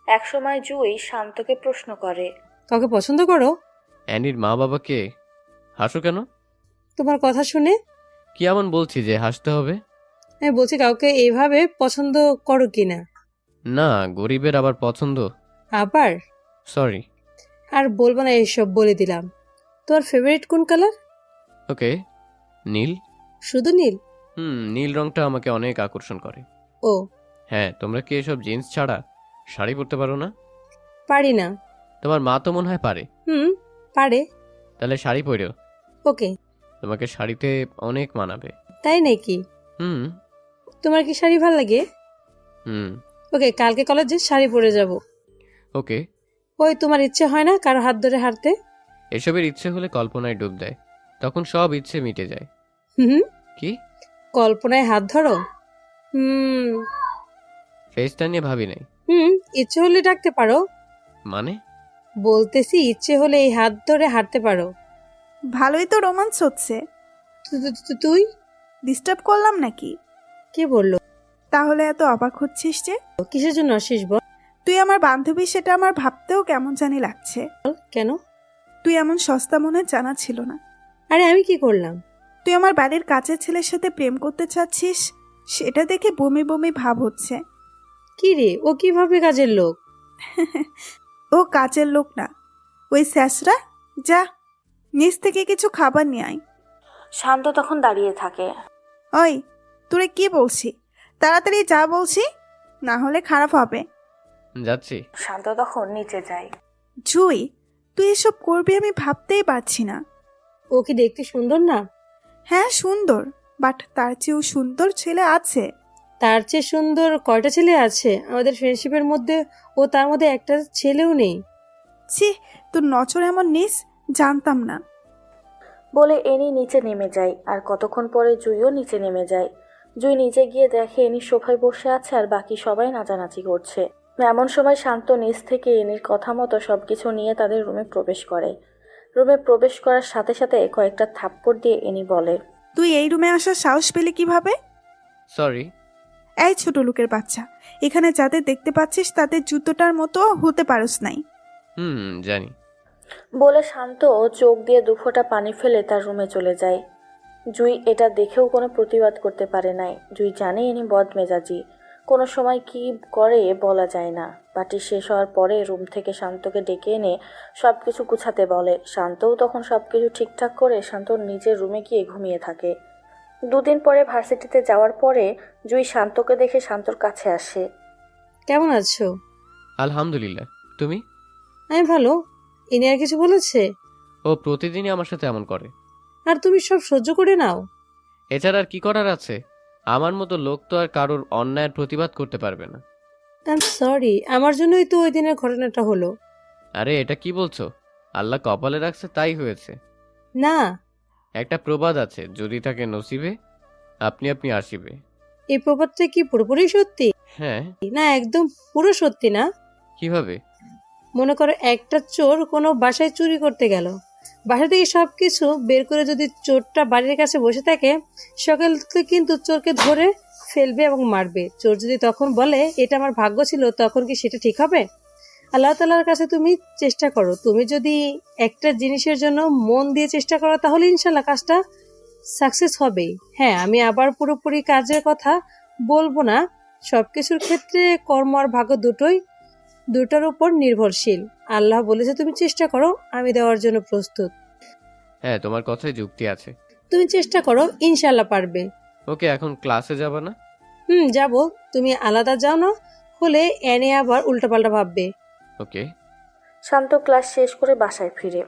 একসময় জুই শান্তকে প্রশ্ন করে, কাউকে পছন্দ করো? অ্যানির মা বাবাকে? হাসো কেন? তোমার কথা শুনে কি এমন বলছি যে হাসতে হবে? আমি বলছি কাউকে এইভাবে পছন্দ করো কিনা। না, গরিবের আবার পছন্দ। আবার সরি। আর বলবো না, এইসব বলে দিলাম। তোমার ফেভারিট কোন কালার? ওকে, নীল। শুধু নীল? নীল রংটা আমাকে অনেক আকর্ষণ করে। ও, হ্যাঁ, তোমরা কি এসব জিন্স ছাড়া শাড়ি পরতে পারো না? পারি না। তোমার মা তো মনে হয় পারে। পারে। তাহলে শাড়ি পরো। ওকে। তোমাকে শাড়িতে অনেক মানাবে। তাই নাকি? হুম তোমার কি শাড়ি ভাল লাগে? হুম ওকে, কালকে কলেজে শাড়ি পরে যাব। ওকে। ওই, তোমার ইচ্ছে হয় না কারো হাত ধরে হাঁটতে? এসবের ইচ্ছে হলে কল্পনায় ডুব দেয়, তখন সব ইচ্ছে মিটে যায়। হুম। কি? কল্পনায় হাত ধরো? ফেসটা নিয়ে ভাবি নাই। ইচ্ছে হলে ডাকতে পারো। মানে? বলতেছি ইচ্ছে হলে এই হাত ধরে হাঁটতে পারো। ভালোই তো রোমান্স হচ্ছে। তুই ডিস্টার্ব করলাম নাকি? কে বললো? তাহলে এত অবাক হচ্ছিস যে? কিসের জন্য আসিস বল? তুই আমার বান্ধবী, সেটা আমার ভাবতেও কেমন জানি লাগছে। কেন? তুই এমন সস্তা মনে জানা ছিল না। আরে আমি কি করলাম? তুই আমার বাড়ির কাছের ছেলের সাথে প্রেম করতে চাচ্ছিস, সেটা দেখে বমি বমি ভাব হচ্ছে। কি রে, ও কিভাবে কাজের লোক? ও কাজের লোক না, ওই স্যাসরা। যা, নিচ থেকে কিছু খাবার নিয়ে আয়। শান্ত তখন দাঁড়িয়ে থাকে। ওই, তোরে কি বলছি, তাড়াতাড়ি যা বলছি, না হলে খারাপ হবে। যাচ্ছি। শান্ত তখন নিচে যায়। জুই, তুই এসব করবি আমি ভাবতেই পারছি না। ও কি দেখতে সুন্দর না? হ্যাঁ সুন্দর, বাট তার চেয়েও সুন্দর ছেলে আছে। তার চেয়ে সুন্দর কয়টা ছেলে আছে আমাদের ফ্রেন্ডশিপের মধ্যে, ও তার মধ্যে একটা ছেলেও নেই। ছি, তোর নজর এমন নিস, জানতাম না। বলে এনি নিচে নেমে যায়। আর কতক্ষণ পরে জুইও নিচে নেমে যায়। জুই নিচে গিয়ে দেখে এনি সোফায় বসে আছে আর বাকি সবাই নাচানাচি করছে। এমন সময় শান্ত নিচ থেকে এনির কথা মতো সবকিছু নিয়ে তাদের রুমে প্রবেশ করে। রুমে প্রবেশ করার সাথে সাথে কয়েকটা থাপ্পড় দিয়ে এনি বলে, তুই এই রুমে আসার সাহস পেলে কিভাবে? সরি। এই ছোট লোকের বাচ্চা, এখানে যাদের দেখতে পাচ্ছিস তাদের জুতোটার মতো হতে পারস নাই। জানি। বলে শান্ত চোখ দিয়ে দুফোঁটা পানি ফেলে তার রুমে চলে যায়। জুই এটা দেখেও কোনো প্রতিবাদ করতে পারে নাই। জুই জানে ইনি বদমেজাজি, কোনো সময় কি করে বলা যায় না। পার্টি শেষ হওয়ার পরে রুম থেকে শান্তকে ডেকে এনে সব কিছু গুছাতে বলে। শান্তও তখন সব কিছু ঠিকঠাক করে শান্তর নিজের রুমে গিয়ে ঘুমিয়ে থাকে। দুদিন পরে ভার্সিটিতে যাওয়ার পরে জুই শান্তকে দেখে শান্তর কাছে আসে। কেমন আছো? আলহামদুলিল্লাহ, তুমি? আমি ভালো। ইনি আর কিছু বলেছে? ও প্রতিদিনই আমার সাথে এমন করে। আর তুমি সব সহ্য করে নাও? এছাড়া আর কি করার আছে? আমার মতো লোক তো আর কারোর অন্যায়ের প্রতিবাদ করতে পারবে না। আই এম সরি, আমার জন্যই তো ওই দিনের ঘটনাটা হলো। আরে এটা কি বলছো? আল্লাহ কপালে রাখছে তাই হয়েছে। না, একটা প্রবাদ আছে, যদি থাকে নসিবে আপনি আপনি আসিবে। এই প্রবাদটা কি পুরোপুরি সত্যি? হ্যাঁ। না, একদম পুরো সত্যি না। কিভাবে? মনে করো একটা চোর কোনো বাসায় চুরি করতে গেল। বাসা থেকে সবকিছু বের করে যদি চোরটা বাড়ির কাছে বসে থাকে, সকালে কিন্তু চোরকে ধরে ফেলবে এবং মারবে। চোর যদি তখন বলে এটা আমার ভাগ্য ছিল, তখন কি সেটা ঠিক হবে? আল্লাহ তাআলার কাছে তুমি চেষ্টা করো। তুমি যদি একটা জিনিসের জন্য মন দিয়ে চেষ্টা করো, তাহলে ইনশাল্লাহ কাজটা সাকসেস হবেই। হ্যাঁ, আমি আবার পুরোপুরি কাজের কথা বলবো না। সবকিছুর ক্ষেত্রে কর্ম আর ভাগ্য দুটোর উপর নির্ভরশীল। আল্লাহ বলেছে তুমি চেষ্টা করো, আমি দেওয়ার জন্য প্রস্তুত। হ্যাঁ, তোমার কথায় যুক্তি আছে। তুমি চেষ্টা করো, ইনশাল্লাহ পারবে। ওকে, এখন ক্লাসে যাবা না? যাবো। তুমি আলাদা যাও না হলে এনে আবার উল্টাপাল্টা ভাববে। ওকে। শান্ত ক্লাস শেষ করে বাসায় ফিরে।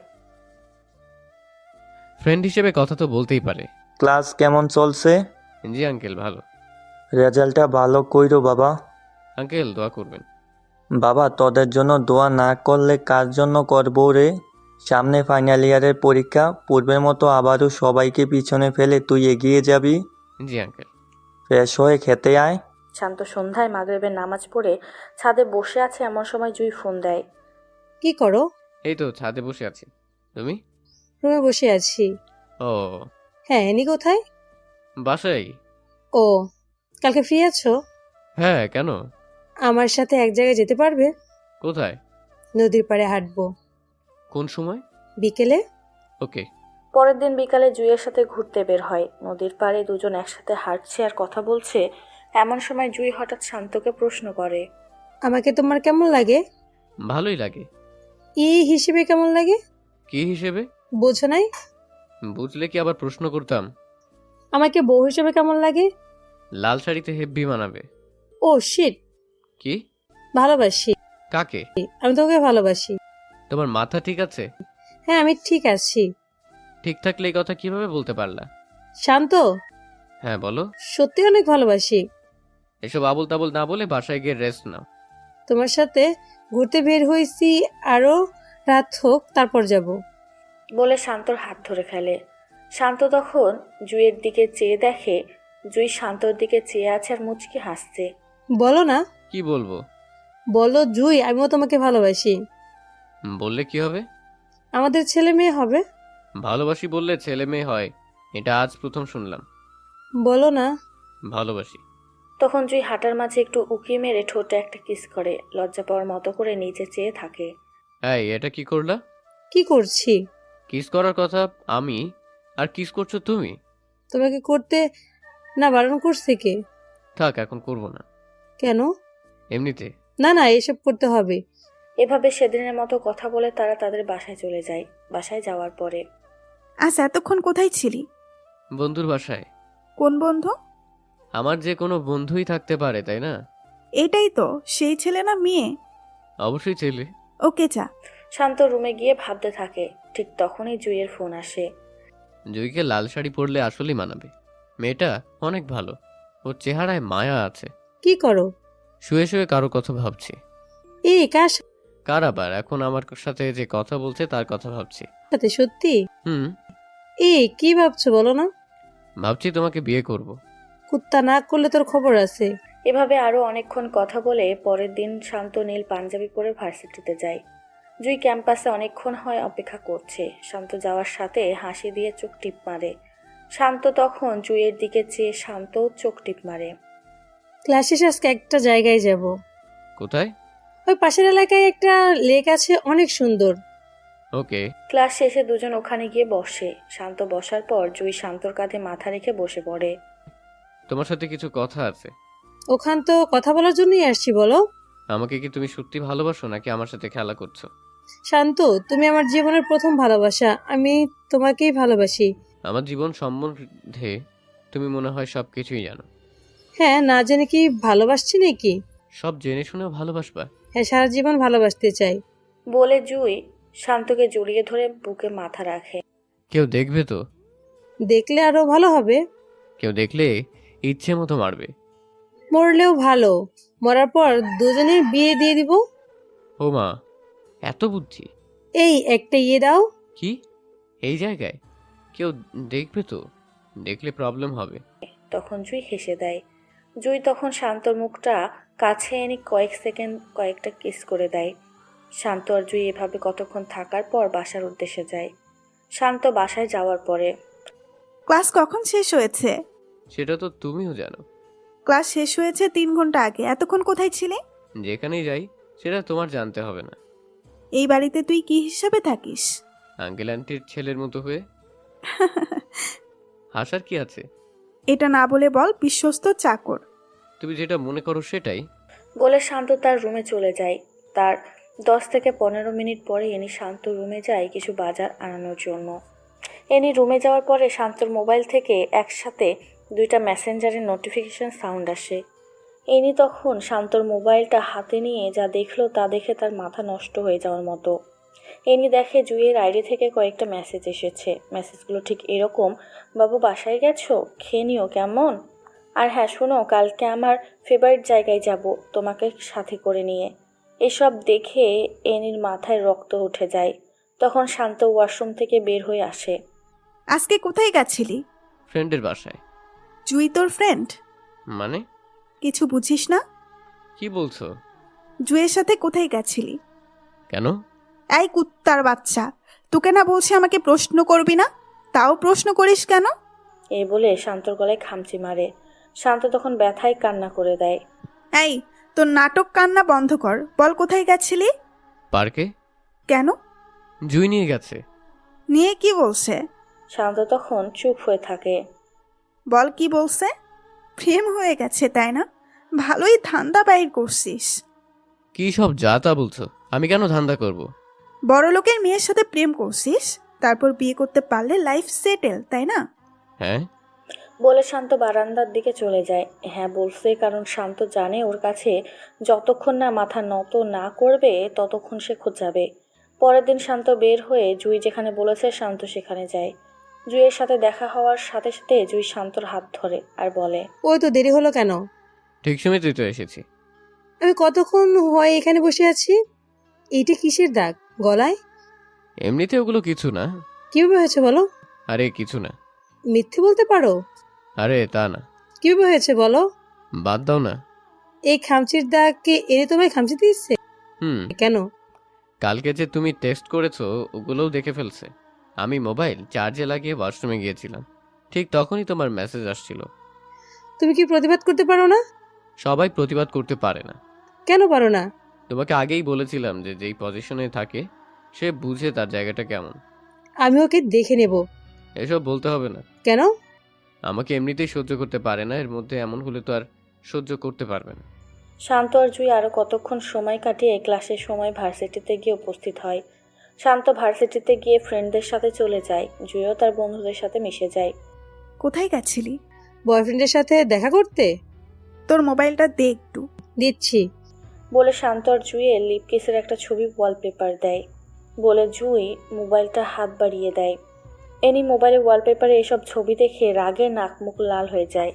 ফ্রেন্ড হিসেবে কথা তো বলতেই পারে। ক্লাস কেমন চলছে? জি আঙ্কেল, ভালো। রেজাল্টটা ভালো কইরো বাবা। আঙ্কেল, দোয়া করবেন। বাবা, তোদের জন্য দোয়া না করলে কার জন্য করবো রে? সামনে ফাইনাল ইয়ারের পরীক্ষা, পূর্বের মতো আবারও সবাইকে পিছনে ফেলে তুই এগিয়ে যাবি। জি আঙ্কেল। ফ্রেশ হয়ে খেতে আয়। শান্ত সন্ধ্যায় মাগরিবের নামাজ পড়ে ছাদে বসে আছে, এমন সময় জুই ফোন দেয়। কি করো? এই তো ছাদে বসে আছি। তুমি? রুমে বসে আছি। ও, হ্যাঁ, এনি কোথায়? বাসায়। ও, কালকে ফ্রি আছো? হ্যাঁ, কেন? আমার সাথে এক জায়গায় যেতে পারবে? কোথায়? নদীর পাড়ে হাঁটবো। কোন সময়? বিকেলে। ওকে। পরের দিন বিকালে জুইয়ের সাথে ঘুরতে বের হয়। নদীর পাড়ে দুজন একসাথে হাঁটছে আর কথা বলছে। এমন সময় জুই হঠাৎ শান্তকে প্রশ্ন করে। আমাকে তোমার কেমন লাগে? ভালোই লাগে। হিসেবে কেমন লাগে? কি হিসেবে? বোঝো নাই? বুঝলে কি আবার প্রশ্ন করতাম? আমাকে বউ হিসেবে কেমন লাগে? লাল শাড়িতে হেব্বি মানাবে। ও শিট। কি? ভালোবাসি। কাকে? আমি তোমাকে ভালোবাসি। তোমার মাথা ঠিক আছে? হ্যাঁ, আমি ঠিক আছি। ঠিক থাকলে এই কথা কিভাবে বলতে পারলা? শান্ত, হ্যাঁ, বলো। সত্যি অনেক ভালোবাসি। এসব আবল তাবল না বলে বাসায় গিয়ে রেস্ট নাও। তোমার সাথে ঘুরতে বের হয়েছি, আরো রাত হোক তারপর যাব। বলে শান্তর হাত ধরে ফেলে। শান্ত তখন জুইয়ের দিকে চেয়ে দেখে জুই শান্তর দিকে চেয়ে আছে আর মুচকি হাসছে। বলো না। কি বলবো? বলো জুই, আমিও তোমাকে ভালোবাসি। বললে কি হবে? আমাদের ছেলে মেয়ে হবে। ভালোবাসি বললে ছেলে মেয়ে হয়, এটা আজ প্রথম শুনলাম। বলো না। ভালোবাসি। তখন জুই হাঁটার মাঝে একটু উকি মেরে ঠোঁটে একটা কিস করে লজ্জা পাওয়ার মতো করে নিচে চেয়ে থাকে। এই, এটা কি করলা? কি করছি? কিস করার কথা আমি, আর কিস করছো তুমি। তোমাকে করতে না বারণ করছে কে? থাক, এখন করব না। কেন? এমনিতে। না না, এসব করতে হবে। এভাবে সেদিনের মতো কথা বলে তারা তাদের বাসায় চলে যায়। বাসায় যাওয়ার পরে। আজ এতক্ষণ কোথায় ছিলি? বন্ধুর বাসায়। কোন বন্ধু? আমার যে কোনো বন্ধুই থাকতে পারে, তাই না? এটাই তো সেই ছেলে না মেয়ে? অবশ্যই ছেলে। ওকে যা। শান্ত রুমে গিয়ে ভাবতে থাকে। ঠিক তখনই জুইয়ের ফোন আসে। জুইকে লাল শাড়ি পরলে আসলেই মানাবে। মেয়েটা অনেক ভালো, ওর চেহারায় মায়া আছে। কি করো? শুয়ে শুয়ে কারো কথা ভাবছি। এই কার কার আবার? এখন আমার সাথে যে কথা বলছে তার কথা ভাবছি। সাথে? সত্যি? হুম। কি ভাবছো বলো না? ভাবছি তোমাকে বিয়ে করব। কুত্তা না করলে তোর খবর আছে। এভাবে আরো অনেকক্ষণ কথা বলে পরের দিন শান্ত নীল পাঞ্জাবি পরে ভার্সিটিতে যায়। জুই ক্যাম্পাসে অনেকক্ষণ হয় অপেক্ষা করছে। শান্ত যাওয়ার সাথে হাসি দিয়ে চোখ টিপ মারে। শান্ত তখন জুইয়ের দিকে চেয়ে শান্ত চোখ টিপ মারে। ক্লাস শেষে আজকে একটা জায়গায় যাব। কোথায়? ওই পাশের এলাকায় একটা লেক আছে, অনেক সুন্দর। ওকে। ক্লাস শেষে দুজন ওখানে গিয়ে বসে। শান্ত বসার পর জুই শান্তর কাঁধে মাথা রেখে বসে পড়ে। তোমার সাথে কিছু কথা আছে। ওখান তো কথা বলার জন্যই আসছি, বলো। আমাকে কি তুমি সত্যি ভালোবাসো নাকি আমার সাথে খেলা করছো? শান্ত, তুমি আমার জীবনের প্রথম ভালোবাসা। আমি তোমাকেই ভালোবাসি। আমার জীবন সম্বন্ধে তুমি মনে হয় সব কিছুই জানো। হ্যাঁ, না জেনে কি ভালোবাসছি নাকি? সব জেনে শুনেও ভালোবাসবা? হ্যাঁ, সারা জীবন ভালোবাসতে চাই। বলে জুই শান্তকে জড়িয়ে ধরে বুকে মাথা রাখে। কেউ দেখবে তো? দেখলে আরো ভালো হবে। কেউ দেখলে ইচ্ছে মতো মারবে। মরলেও ভালো। মরার পর দুজনের বিয়ে দিয়ে দিব। ও মা, এত বুদ্ধি! এই একটা দাও। কি? এই জায়গায়? কেউ দেখবে তো? দেখলে প্রবলেম হবে। তখন জুই হেসে দেয়। জুই তখন শান্তর মুখটা কাছে এনে কয়েক সেকেন্ড কয়েকটা কিস করে দেয়। শান্ত আর জুই এভাবে কতক্ষণ থাকার পর বাসার উদ্দেশ্যে যায়। শান্ত বাসায় যাওয়ার পরে। ক্লাস কখন শেষ হয়েছে? সেটা তো তুমিও জানো। ক্লাস শেষ হয়েছে 3 ঘন্টা আগে, এতক্ষণ কোথায় ছিলে? যেখানেই যাই সেটা তোমার জানতে হবে না। এই বাড়িতে তুই কি হিসাবে থাকিস? আঙ্কেল আন্টির ছেলের মতো হয়ে। হাসার কি আছে? এটা না বলে বল বিশ্বস্ত চাকর। তুমি যেটা মনে করো সেটাই। বলে শান্ত তার রুমে চলে যায়। তার 10 থেকে 15 মিনিট পরে এনি শান্ত রুমে যায় কিছু বাজার আনানোর জন্য। এনি রুমে যাওয়ার পরে শান্তর মোবাইল থেকে একসাথে 2টা মেসেঞ্জারের নোটিফিকেশন সাউন্ড আসে। এনি তখন শান্তর মোবাইলটা হাতে নিয়ে যা দেখলো তা দেখে তার মাথা নষ্ট হয়ে যাওয়ার মতো। এনি দেখে জুইয়ের আইডি থেকে কয়েকটা মেসেজ এসেছে। মেসেজগুলো ঠিক এরকম: বাবু বাসায় গেছো, খেয়ে নিও কেমন, আর হ্যাঁ শোনো, কালকে আমার ফেভারিট জায়গায় যাব তোমাকে সাথে করে নিয়ে। এসব দেখে এনির মাথায় রক্ত উঠে যায়। তখন শান্ত ওয়াশরুম থেকে বের হয়ে আসে। আজকে কোথায় গেছিলি? ফ্রেন্ডের বাসায়। জুই তোর ফ্রেন্ড? মানে? কিছু বুঝিস না? কি বলছো? জুইয়ের সাথে কোথায় গেছিলি? কেন? এই কুত্তার বাচ্চা, তোকে না বলছি আমাকে প্রশ্ন করবি না, তাও প্রশ্ন করিস কেন? এই বলে শান্তর গলায় খামচি মারে। শান্ত তখন ব্যথায় কান্না করে দেয়। এই তোর নাটক কান্না বন্ধ কর, বল কোথায় গেছিলি? পার্কে। কেন? জুই নিয়ে গেছে। নিয়ে কি বলছে? শান্ত তখন চুপ হয়ে থাকে। বল কি বলছে? প্রেম হয়ে গেছে তাই না? ভালোই ধান্দা বাইর করছিস। কি সব যা তা বলছো? আমি কেন ধান্দা করব? বড় লোকের মেয়ের সাথে প্রেম করছিস, তারপর বিয়ে করতে পারলে লাইফ সেটেল, তাই না? হ্যাঁ। বলে শান্ত বারান্দার দিকে চলে যায়। হ্যাঁ বলছে, কারণ শান্ত জানে ওর কাছে যতক্ষণ না মাথা নত না করবে ততক্ষণ সে খোঁজাবে। পরের দিন শান্ত বের হয়ে জুই যেখানে বলেছে শান্ত সেখানে যায়। জুইয়ের সাথে দেখা হওয়ার সাথে সাথে জুই শান্তর হাত ধরে আর বলে, ওই তো দেরি হলো কেন? ঠিক সময় তুই তো এসেছি। আমি কতক্ষণ হয় এখানে বসে আছি। এইটা কিসের দাগ গলায়? এমনিতে ওগুলো কিছু না। কিভাবে হয়েছে বলো? আরে কিছু না। মিথ্যে বলতে পারো? আরে তা না। কিভাবে হয়েছে বলো? বাদ দাও না। এই খামচির দাগ কে এনে তোমায় খামচি দিচ্ছে? কেন? কালকে যে তুমি টেক্সট করেছো ওগুলোও দেখে ফেলছে। আমি মোবাইল চার্জে লাগিয়ে ওয়াশরুমে গিয়েছিলাম, ঠিক তখনই তোমার মেসেজ আসছিল। তুমি কি প্রতিবাদ করতে পারো না? সবাই প্রতিবাদ করতে পারে না। কেন পারো না? তোমাকে আগেই বলেছিলাম যে যেই পজিশনে থাকে সে বুঝে তার জায়গাটা কেমন। আমি ওকে দেখে নেব। এসব বলতে হবে না। কেন? আমাকে এমনিতেই সহ্য করতে পারে না, এর মধ্যে এমন হলে তো আর সহ্য করতে পারবে না। শান্ত আর জুই আরও কতক্ষণ সময় কাটিয়ে ক্লাসের সময় ভার্সিটিতে গিয়ে উপস্থিত হয়। শান্ত ভার্সিটিতে গিয়ে ফ্রেন্ডদের সাথে চলে যায়। জুইও তার বন্ধুদের সাথে মিশে যায়। কোথায় গেছিলি? বয়ফ্রেন্ডের সাথে দেখা করতে। তোর মোবাইলটা দে একটু। দিচ্ছি। বলে শান্ত আর জুইয়ের লিপকিসের একটা ছবি ওয়ালপেপার দেয়। বলে জুই মোবাইলটা হাত বাড়িয়ে দেয়। এনি মোবাইলে ওয়ালপেপারে এসব ছবি দেখে রাগে নাক মুখ লাল হয়ে যায়।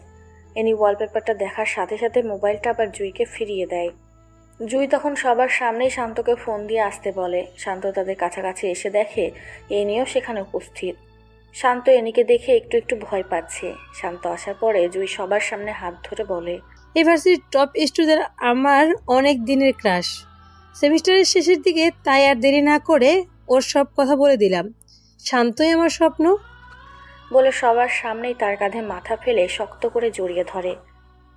এনি ওয়ালপেপারটা দেখার সাথে সাথে মোবাইলটা আবার জুইকে ফিরিয়ে দেয়। জুই তখন সবার সামনেই শান্তকে ফোন দিয়ে আসতে বলে। শান্ত তাদের কাছাকাছি এসে দেখে এনিও সেখানে উপস্থিত। শান্ত এনিকে দেখে একটু একটু ভয় পাচ্ছে। শান্ত আসার পরে জুই সবার সামনে হাত ধরে বলে, ইউনিভার্সিটির টপ স্টুডেন্ট আমার অনেক দিনের ক্রাশ। সেমিস্টারের শেষের দিকে তাই আর দেরি না করে ওর সব কথা বলে দিলাম। শান্তই আমার স্বপ্ন। বলে সবার সামনেই তার কাঁধে মাথা ফেলে শক্ত করে জড়িয়ে ধরে।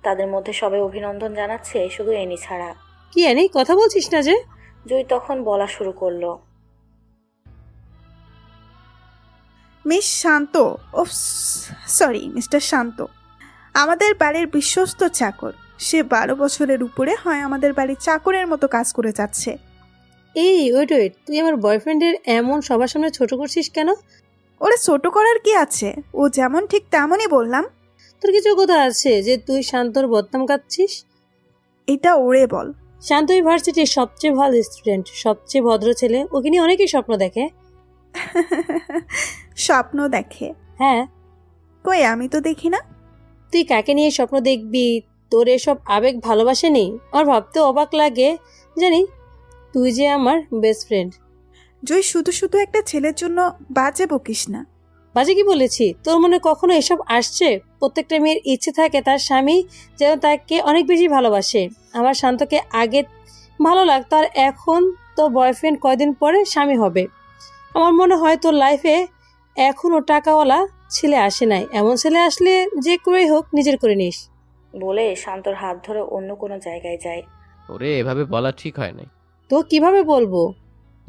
তাদের মধ্যে সবাই অভিনন্দন জানাচ্ছে, শুধু এনি ছাড়া। কি এনি কথা বলছিস না যে? জুই তখন বলা শুরু করলো, মিস শান্ত, ও সরি মিস্টার শান্ত, আমাদের বাড়ির বিশ্বস্ত চাকর। সে 12 বছরের উপরে হয় আমাদের বাড়ির চাকরের মতো কাজ করে যাচ্ছে। এই ওয়েট ওয়েট, তুই আমার বয়ফ্রেন্ডের এমন সবার সামনে ছোট করছিস কেন? ওরে ছোট করার কি আছে, ও যেমন ঠিক তেমনই বললাম। তোর কিছু কথা আছে যে তুই শান্তর বদনাম গাচ্ছিস? এটা ওরে বল। শান্ত ইউনিভার্সিটির সবচেয়ে ভালো স্টুডেন্ট, সবচেয়ে ভদ্র ছেলে। ওকে নিয়ে অনেকেই স্বপ্ন দেখে। স্বপ্ন দেখে? হ্যাঁ। কই আমি তো দেখি না। তুই কাকে নিয়ে স্বপ্ন দেখবি? তোর এসব আবেগ ভালোবাসা নেই। আমার ভাবতে অবাক লাগে জানি তুই যে আমার বেস্ট ফ্রেন্ড। জয় শুধু শুধু একটা ছেলের জন্য বাজে বকিস না। বাজে কি বলেছি? তোর মনে কখনো এসব আসছে? প্রত্যেকটা মেয়ের ইচ্ছে থাকে তার স্বামী যেন তাকে অনেক বেশি ভালোবাসে। আমার শান্তকে আগে ভালো লাগতো, আর এখন তো বয়ফ্রেন্ড কয়দিন পরে স্বামী হবে। আমার মনে হয় তোর লাইফে এখনও টাকাওয়ালা ছেলে আসে নাই। এমন ছেলে আসলে যে করেই হোক নিজের করে নিস। বলে শান্তর হাত ধরে অন্য কোনো জায়গায় যায়। ওরে এভাবে বলা ঠিক হয় নাই। তো কিভাবে বলবো?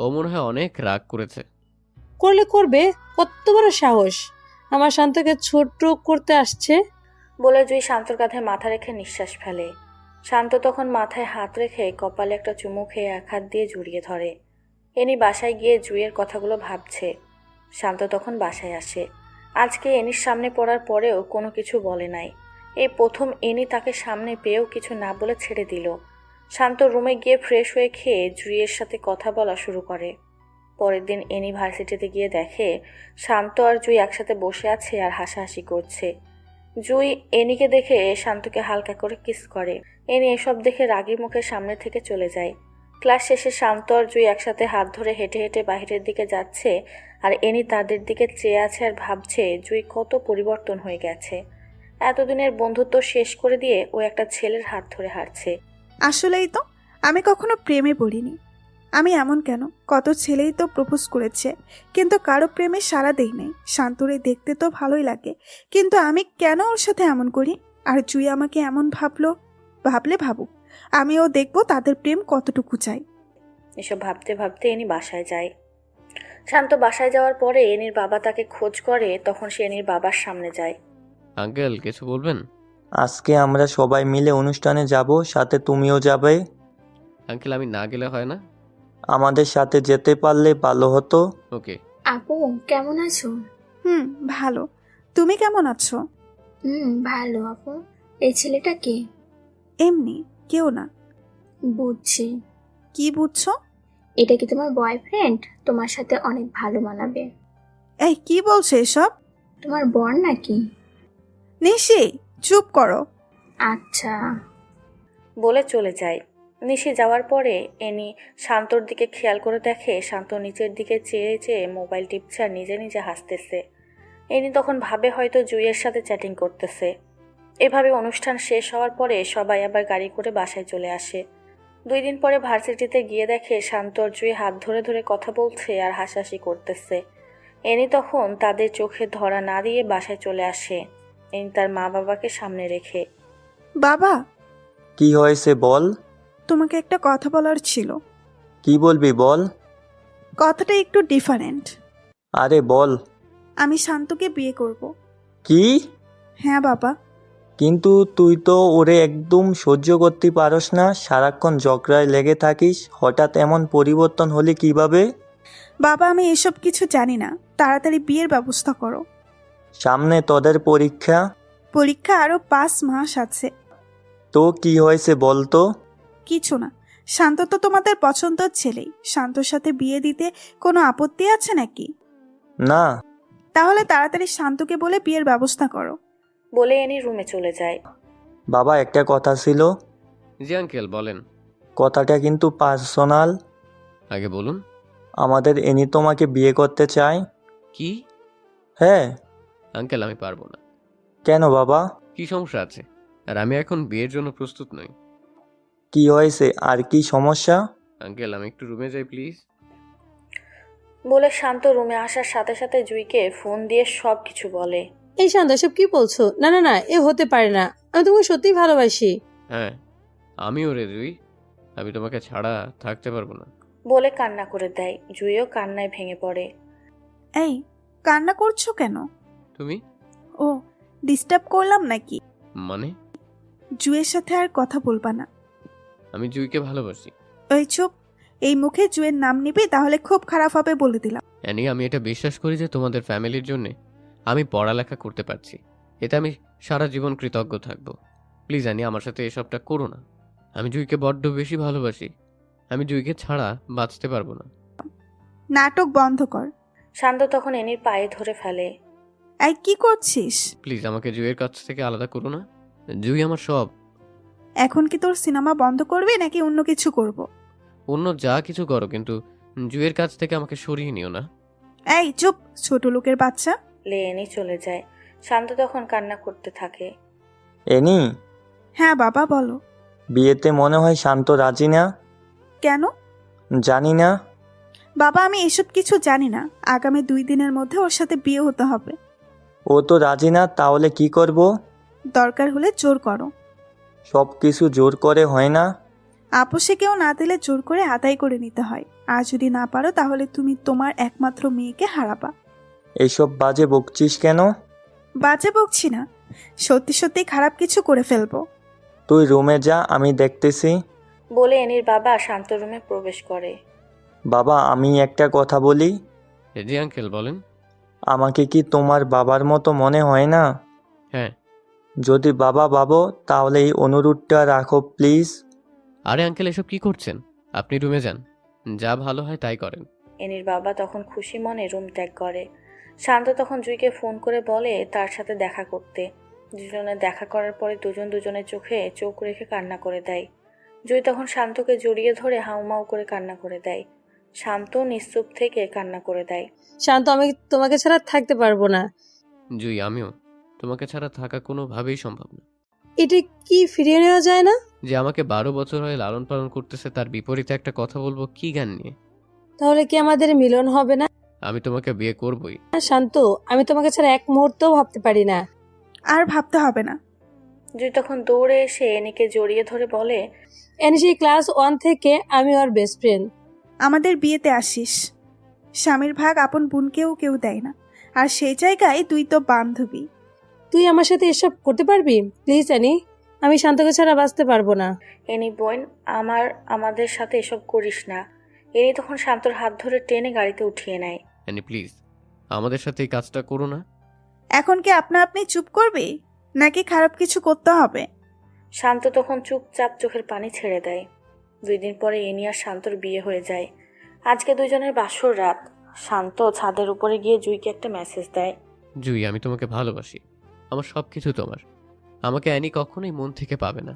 ও মনে হয় অনেক রাগ করেছে। করলে করবে, কত বড় সাহস আমার শান্তকে ছোট করতে আসছে। বলে জুই শান্তর কাঁধে মাথা রেখে নিঃশ্বাস ফেলে। শান্ত তখন মাথায় হাত রেখে কপালে একটা চুমু খেয়ে এক হাত দিয়ে জড়িয়ে ধরে। এনি বাসায় গিয়ে জুইয়ের কথাগুলো ভাবছে। শান্ত তখন বাসায় আসে। আজকে এনির সামনে পড়ার পরেও কোনো কিছু বলে নাই। এই প্রথম এনি তাকে সামনে পেয়েও কিছু না বলে ছেড়ে দিল। শান্ত রুমে গিয়ে ফ্রেশ হয়ে খেয়ে জুইয়ের সাথে কথা বলা শুরু করে। পরের দিন এনি ভার্সিটিতে গিয়ে দেখে শান্ত আর জুই একসাথে বসে আছে আর হাসাহাসি করছে। জুই এনিকে দেখে শান্তকে হালকা করে কিস করে। এনি এসব দেখে রাগী মুখে সামনে থেকে চলে যায়। ক্লাস শেষে শান্ত আর জুই একসাথে হাত ধরে হেঁটে হেঁটে বাইরের দিকে যাচ্ছে, আর এনি তাদের দিকে চেয়ে আছে আর ভাবছে জুই কত পরিবর্তন হয়ে গেছে। এতদিনের বন্ধুত্ব শেষ করে দিয়ে ও একটা ছেলের হাত ধরে হাঁটছে। আসলেই তো, আমি কখনো প্রেমে পড়িনি। আমি এমন কেন? কত ছেলেই তো প্রপোজ করেছে, কিন্তু কারো প্রেমে সাড়া দেই নাই। শান্তরে দেখতে তো ভালোই লাগে, কিন্তু আমি কেন ওর সাথে এমন করি? আর জুই আমাকে এমন ভাবলে ভাবুক, আমিও দেখবো তাদের প্রেম কতটুকু চাই। এসব ভাবতে ভাবতে এনি বাসায় যায়। শান্ত বাসায় যাওয়ার পরে এনির বাবা তাকে খোঁজ করে। তখন সে এনির বাবার সামনে যায়। আঙ্কেল কিছু বলবেন? আজকে আমরা সবাই মিলে অনুষ্ঠানে যাব, সাথে তুমিও যাবে। আঙ্কেল আমি না গেলে হয় না? আমাদের সাথে যেতে পারলে ভালো হতো। ওকে। আপু কেমন আছো? ভালো। তুমি কেমন আছো? ভালো আপু। এই ছেলেটা কে? এমনি, কেউ না। বুঝছি। কি বুঝছো? এটা কি তোমার বয়ফ্রেন্ড? তোমার সাথে অনেক ভালো মানাবে। এই কি বলছো এসব? তোমার বর নাকি? নিশি, চুপ করো। আচ্ছা। বলে চলে যায়। নিশি যাওয়ার পরে এনি শান্তর দিকে খেয়াল করে দেখে শান্ত নিচের দিকে চেয়ে চেয়ে মোবাইল টিপছে আর নিজে নিজে হাসতেছে। এনি তখন ভাবে হয়তো জুইয়ের সাথে চ্যাটিং করতেছে। এভাবে অনুষ্ঠান শেষ হওয়ার পরে সবাই আবার গাড়ি করে বাসায় চলে আসে। 2 দিন পরে ভার্সিটিতে গিয়ে দেখে শান্ত আর জুই হাত ধরে ধরে কথা বলছে আর হাসাহাসি করতেছে। এনি তখন তাদের চোখে ধরা না দিয়ে বাসায় চলে আসে, এনি তার মা বাবাকে সামনে রেখে। বাবা, কি হয়েছে বল। তোমাকে একটা কথা বলার ছিল। কি বলবি বল। কথাটা একটু ডিফারেন্ট। আরে বল। আমি শান্তকে বিয়ে করব। কি? হ্যাঁ বাবা। কিন্তু তুই তো ওরে একদম সহ্য করতে পারস না, সারাক্ষণ ঝগড়ায় লেগে থাকিস, হঠাৎ এমন পরিবর্তন হলে কিভাবে? বাবা, আমি এসব কিছু জানি না, তাড়াতাড়ি বিয়ের ব্যবস্থা করো। সামনে তোদের পরীক্ষা। পরীক্ষা আরো 5 মাস আছে। তো কি হয়েছে বল তো। কিছু না, শান্ত তো তোমাদের পছন্দের ছেলেই। শান্তর সাথে বিয়ে দিতে কোনো আপত্তি আছে নাকি? না। তাহলে তাড়াতাড়ি শান্তকে বলে বিয়ের ব্যবস্থা করো। বলে এনি রুমে চলে যায়। বাবা একটা কথা ছিল। জি আঙ্কেল বলেন। কথাটা কিন্তু পার্সোনাল। আগে বলুন। আমাদের এনি তোমাকে বিয়ে করতে চায়। কি? হ্যাঁ। আঙ্কেল আমি পারবো না। কেন বাবা? কি সমস্যা আছে? আর আমি এখন বিয়ের জন্য প্রস্তুত নই। কি হয়েছে, আর কি সমস্যা? আঙ্কেল আমি একটু রুমে যাই প্লিজ। বলে শান্ত রুমে আসার সাথে সাথে জুইকে ফোন দিয়ে সব কিছু বলে। এই শান্ত, এসব কি বলছো? না না না, এ হতে পারে না। আমি তোমাকে সত্যিই ভালোবাসি। হ্যাঁ আমিও রে জুই, আমি তোমাকে ছাড়া থাকতে পারবো না। বলে কান্না করে দেয়। জুইও কান্নায় ভেঙে পড়ে। এই, কান্না করছো কেন? তুমি? ও, ডিস্টার্ব করলাম নাকি? মানে? জুয়ের সাথে আর কথা বলবা না। আমি জুইকে ভালোবাসি। ওই চুপ, এই মুখে জুয়ের নাম নিবি তাহলে খুব খারাপ হবে বলে দিলাম। অ্যানি আমি এটা বিশ্বাস করি যে তোমাদের ফ্যামিলির জন্য আমি পড়ালেখা করতে পারছি, এতে আমি সারা জীবন কৃতজ্ঞ থাকবো। প্লিজ অ্যানি আমার সাথে এসবটা করো না। আমি জুইকে বড্ড বেশি ভালোবাসি, আমি জুইকে ছাড়া বাঁচতে পারবো না। নাটক বন্ধ কর। শান্ত তখন এনির পায়ে ধরে ফেলে। এই কি করছিস? প্লিজ আমাকে জুইয়ের কাছ থেকে আলাদা করো না। জুই আমার সব। এখন কি তোর সিনেমা বন্ধ করবি নাকি অন্য কিছু করব? অন্য যা কিছু করো, কিন্তু জুইয়ের কাছ থেকে আমাকে সরিয়ে নিও না। এই চুপ, ছোট লোকের বাচ্চা। এনি চলে যায়। শান্ত তখন কান্না করতে থাকে। এনি। হ্যাঁ বাবা বলো। বিয়েতে মনে হয় শান্ত রাজি না। কেন? জানি না। বাবা আমি এসব কিছু জানি না। আগামী 2 দিনের মধ্যে ওর সাথে বিয়ে হতে হবে। ও তো রাজি না, তাহলে কি করব? দরকার হলে জোর করো। সব কিছু জোর করে হয় না। আপোষে কেউ না দিলে জোর করে আদায় করে নিতে হয়। আর যদি না পারো তাহলে তুমি তোমার একমাত্র মেয়েকে হারাবা। এইসব বাজে বকছিস কেন? বাজে বকছি না, সত্যি সত্যি খারাপ কিছু করে ফেলবো। তুই রুমে যা, আমি দেখতেছি। বলে এনির বাবা শান্ত রুমে প্রবেশ করে। বাবা, আমি একটা কথা বলি। জি আঙ্কেল বলেন। আমাকে কি তোমার বাবার মতো মনে হয় না? হ্যাঁ। যদি বাবা ভাবো তাহলে এই অনুরোধটা রাখো প্লিজ। আরে আঙ্কেল এসব কি করছেন? আপনি রুমে যান, যা ভালো হয় তাই করেন। এনির বাবা তখন খুশি মনে রুম ত্যাগ করে। শান্ত তখন জুইকে ফোন করে বলে তার সাথে দেখা করতে। দুজনে দেখা করার পরে দুজনের চোখে চোখ রেখে কান্না করে দেয়। জুই তখন শান্তকে জড়িয়ে ধরে হাউমাউ করে কান্না করে দেয়। শান্ত নিশ্চুপ থেকে কান্না করে দেয়। শান্ত, আমি তোমাকে ছাড়া থাকতে পারবো না। জুই, আমিও তোমাকে ছাড়া থাকা কোনোভাবেই সম্ভব না। এটা কি ফিরিয়ে নেওয়া যায় না? যে আমাকে 12 বছর হয়ে লালন পালন করতেছে তার বিপরীতে একটা কথা বলবো কি জ্ঞান নিয়ে? তাহলে কি আমাদের মিলন হবে না? আমি তোমাকে বিয়ে করবই। শান্ত, আমি তোমাকে ছাড়া এক মুহূর্তও ভাবতে পারি না। আর ভাবতে হবে না। জুই তখন দৌড়ে এসে এনিকে জড়িয়ে ধরে বলে, এনি সেই ক্লাস 1 থেকে আমি ওর বেস্ট ফ্রেন্ড। আমাদের বিয়েতে আসিস। স্বামীর ভাগ আপন বোনকেও কেউ দেয় না, আর সেই জায়গায় তুই তো বান্ধবী। তুই আমার সাথে এসব করতে পারবি? প্লিজ এনি, আমি শান্তকে ছাড়া বাঁচতে পারবো না। এনি বোন, আমাদের সাথে এসব করিস না। এনি তখন শান্তর হাত ধরে টেনে গাড়িতে উঠিয়ে নেয়। অ্যানি প্লিজ, আমাদের সাথে এই কাজটা করো না। এখন কি আপনা আপনি চুপ করবে, নাকি খারাপ কিছু করতে হবে? শান্ত তখন চুপচাপ চোখের পানি ছেড়ে দেয়। 2 দিন পরে এনি আর শান্তর বিয়ে হয়ে যায়। আজকে দুজনের বাসর রাত। শান্ত ছাদের উপরে গিয়ে জুইকে একটা মেসেজ দেয়। জুই, আমি তোমাকে ভালোবাসি। আমার সব কিছু তোমার। আমাকে অ্যানি কখনোই মন থেকে পাবে না।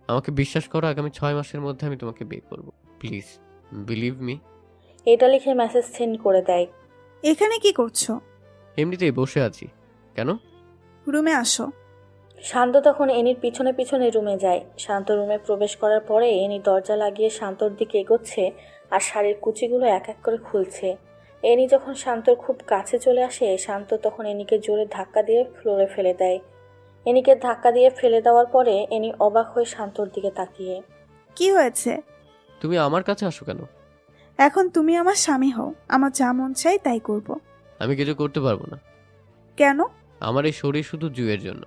আমাকে বিশ্বাস করো, আগামী 6 মাসের মধ্যে আমি তোমাকে বিয়ে করব। Please believe me. এটা লিখে মেসেজ সেন্ড করে দেয়। এখানে কি করছো? এমনিতেই বসে আছি। কেন? রুমে আসো। শান্ত তখন এনির পিছনে পিছনে রুমে যায়। শান্ত রুমে প্রবেশ করার পরে এনি দরজা লাগিয়ে শান্তর দিকে এগোচ্ছে আর শাড়ির কুচিগুলো এক এক করে খুলছে। এনি যখন শান্তর খুব কাছে চলে আসে, শান্ত তখন এনিকে জোরে ধাক্কা দিয়ে ফ্লোরে ফেলে দেয়। এনিকে ধাক্কা দিয়ে ফেলে দেওয়ার পরে এনি অবাক হয়ে শান্তর দিকে তাকিয়ে। কি হয়েছে? তুমি আমার কাছে আসো কেন? এখন তুমি আমার স্বামী হও, আমার যা মন চাই তাই করব। আমি কিছু করতে পারবো না। কেন? আমার এই শরীর শুধু জুয়ের জন্য।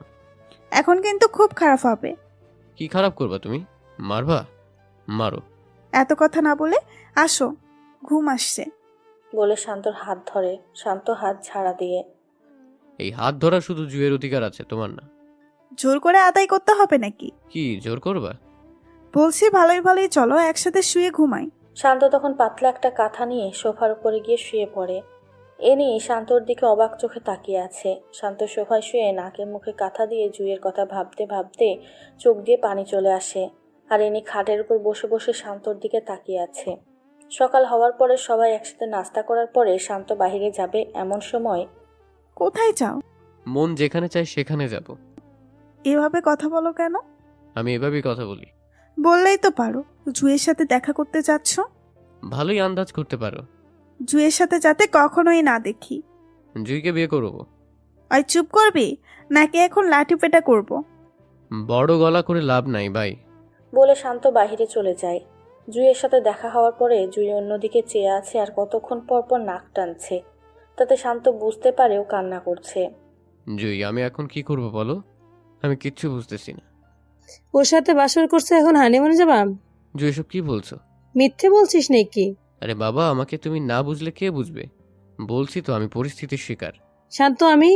এখন কিন্তু খুব খারাপ হবে। কি খারাপ করবা তুমি? মারবা? মারো। এত কথা না বলে আসো, ঘুম আসছে। বলে শান্তর হাত ধরে। শান্ত হাত ছাড়া দিয়ে। এই হাত ধরা শুধু জুয়ের অধিকার আছে, তোমার না। জোর করে আদায় করতে হবে নাকি? কি জোর করবা? বলছি ভালোই ভালোই চলো একসাথে শুয়ে ঘুমাই। শান্ত তখন পাতলা একটা কাঁথা নিয়ে সোফার উপরে গিয়ে শুয়ে পড়ে। এনি শান্তর দিকে অবাক চোখে তাকিয়ে আছে। শান্ত সোফায় শুয়ে নাকের মুখে কাঁথা দিয়ে জুইয়ের কথা ভাবতে ভাবতে চোখ দিয়ে পানি চলে আসে। আর এনি খাটের উপর বসে বসে শান্তর দিকে তাকিয়ে আছে। সকাল হওয়ার পরে সবাই একসাথে নাস্তা করার পরে শান্ত বাইরে যাবে এমন সময়। কোথায় যাও? মন যেখানে চায় সেখানে যাব। এভাবে কথা বলো কেন? আমি এভাবেই কথা বলি। বললেই তো পারো জুয়ের সাথে দেখা করতে যাচ্ছ। ভালোই আন্দাজ করতে পারো। জুয়ের সাথে যাতে কখনোই না দেখি। জুইকে বিয়ে করবো। ওই চুপ করবি, নাকি এখন লাঠি পেটা করব? বড় গলা করে লাভ নাই ভাই। বলে শান্ত বাহিরে চলে যায়। জুইয়ের সাথে দেখা হওয়ার পরে জুই অন্যদিকে চেয়ে আছে আর কতক্ষণ পর পর নাক টানছে। তাতে শান্ত বুঝতে পারে ও কান্না করছে। জুই, আমি এখন কি করব বলো? আমি কিচ্ছু বুঝতেছি না। ওর সাথে বাসর করছে, এখন হানিমুনে যাবা? জুই, এসব কি বলছো? মিথ্যে বলছিস নাকি? আরে বাবা, আমাকে তুমি না বুঝলে কে বুঝবে? বলছি তো আমি পরিস্থিতির শিকার। শান্ত, আমি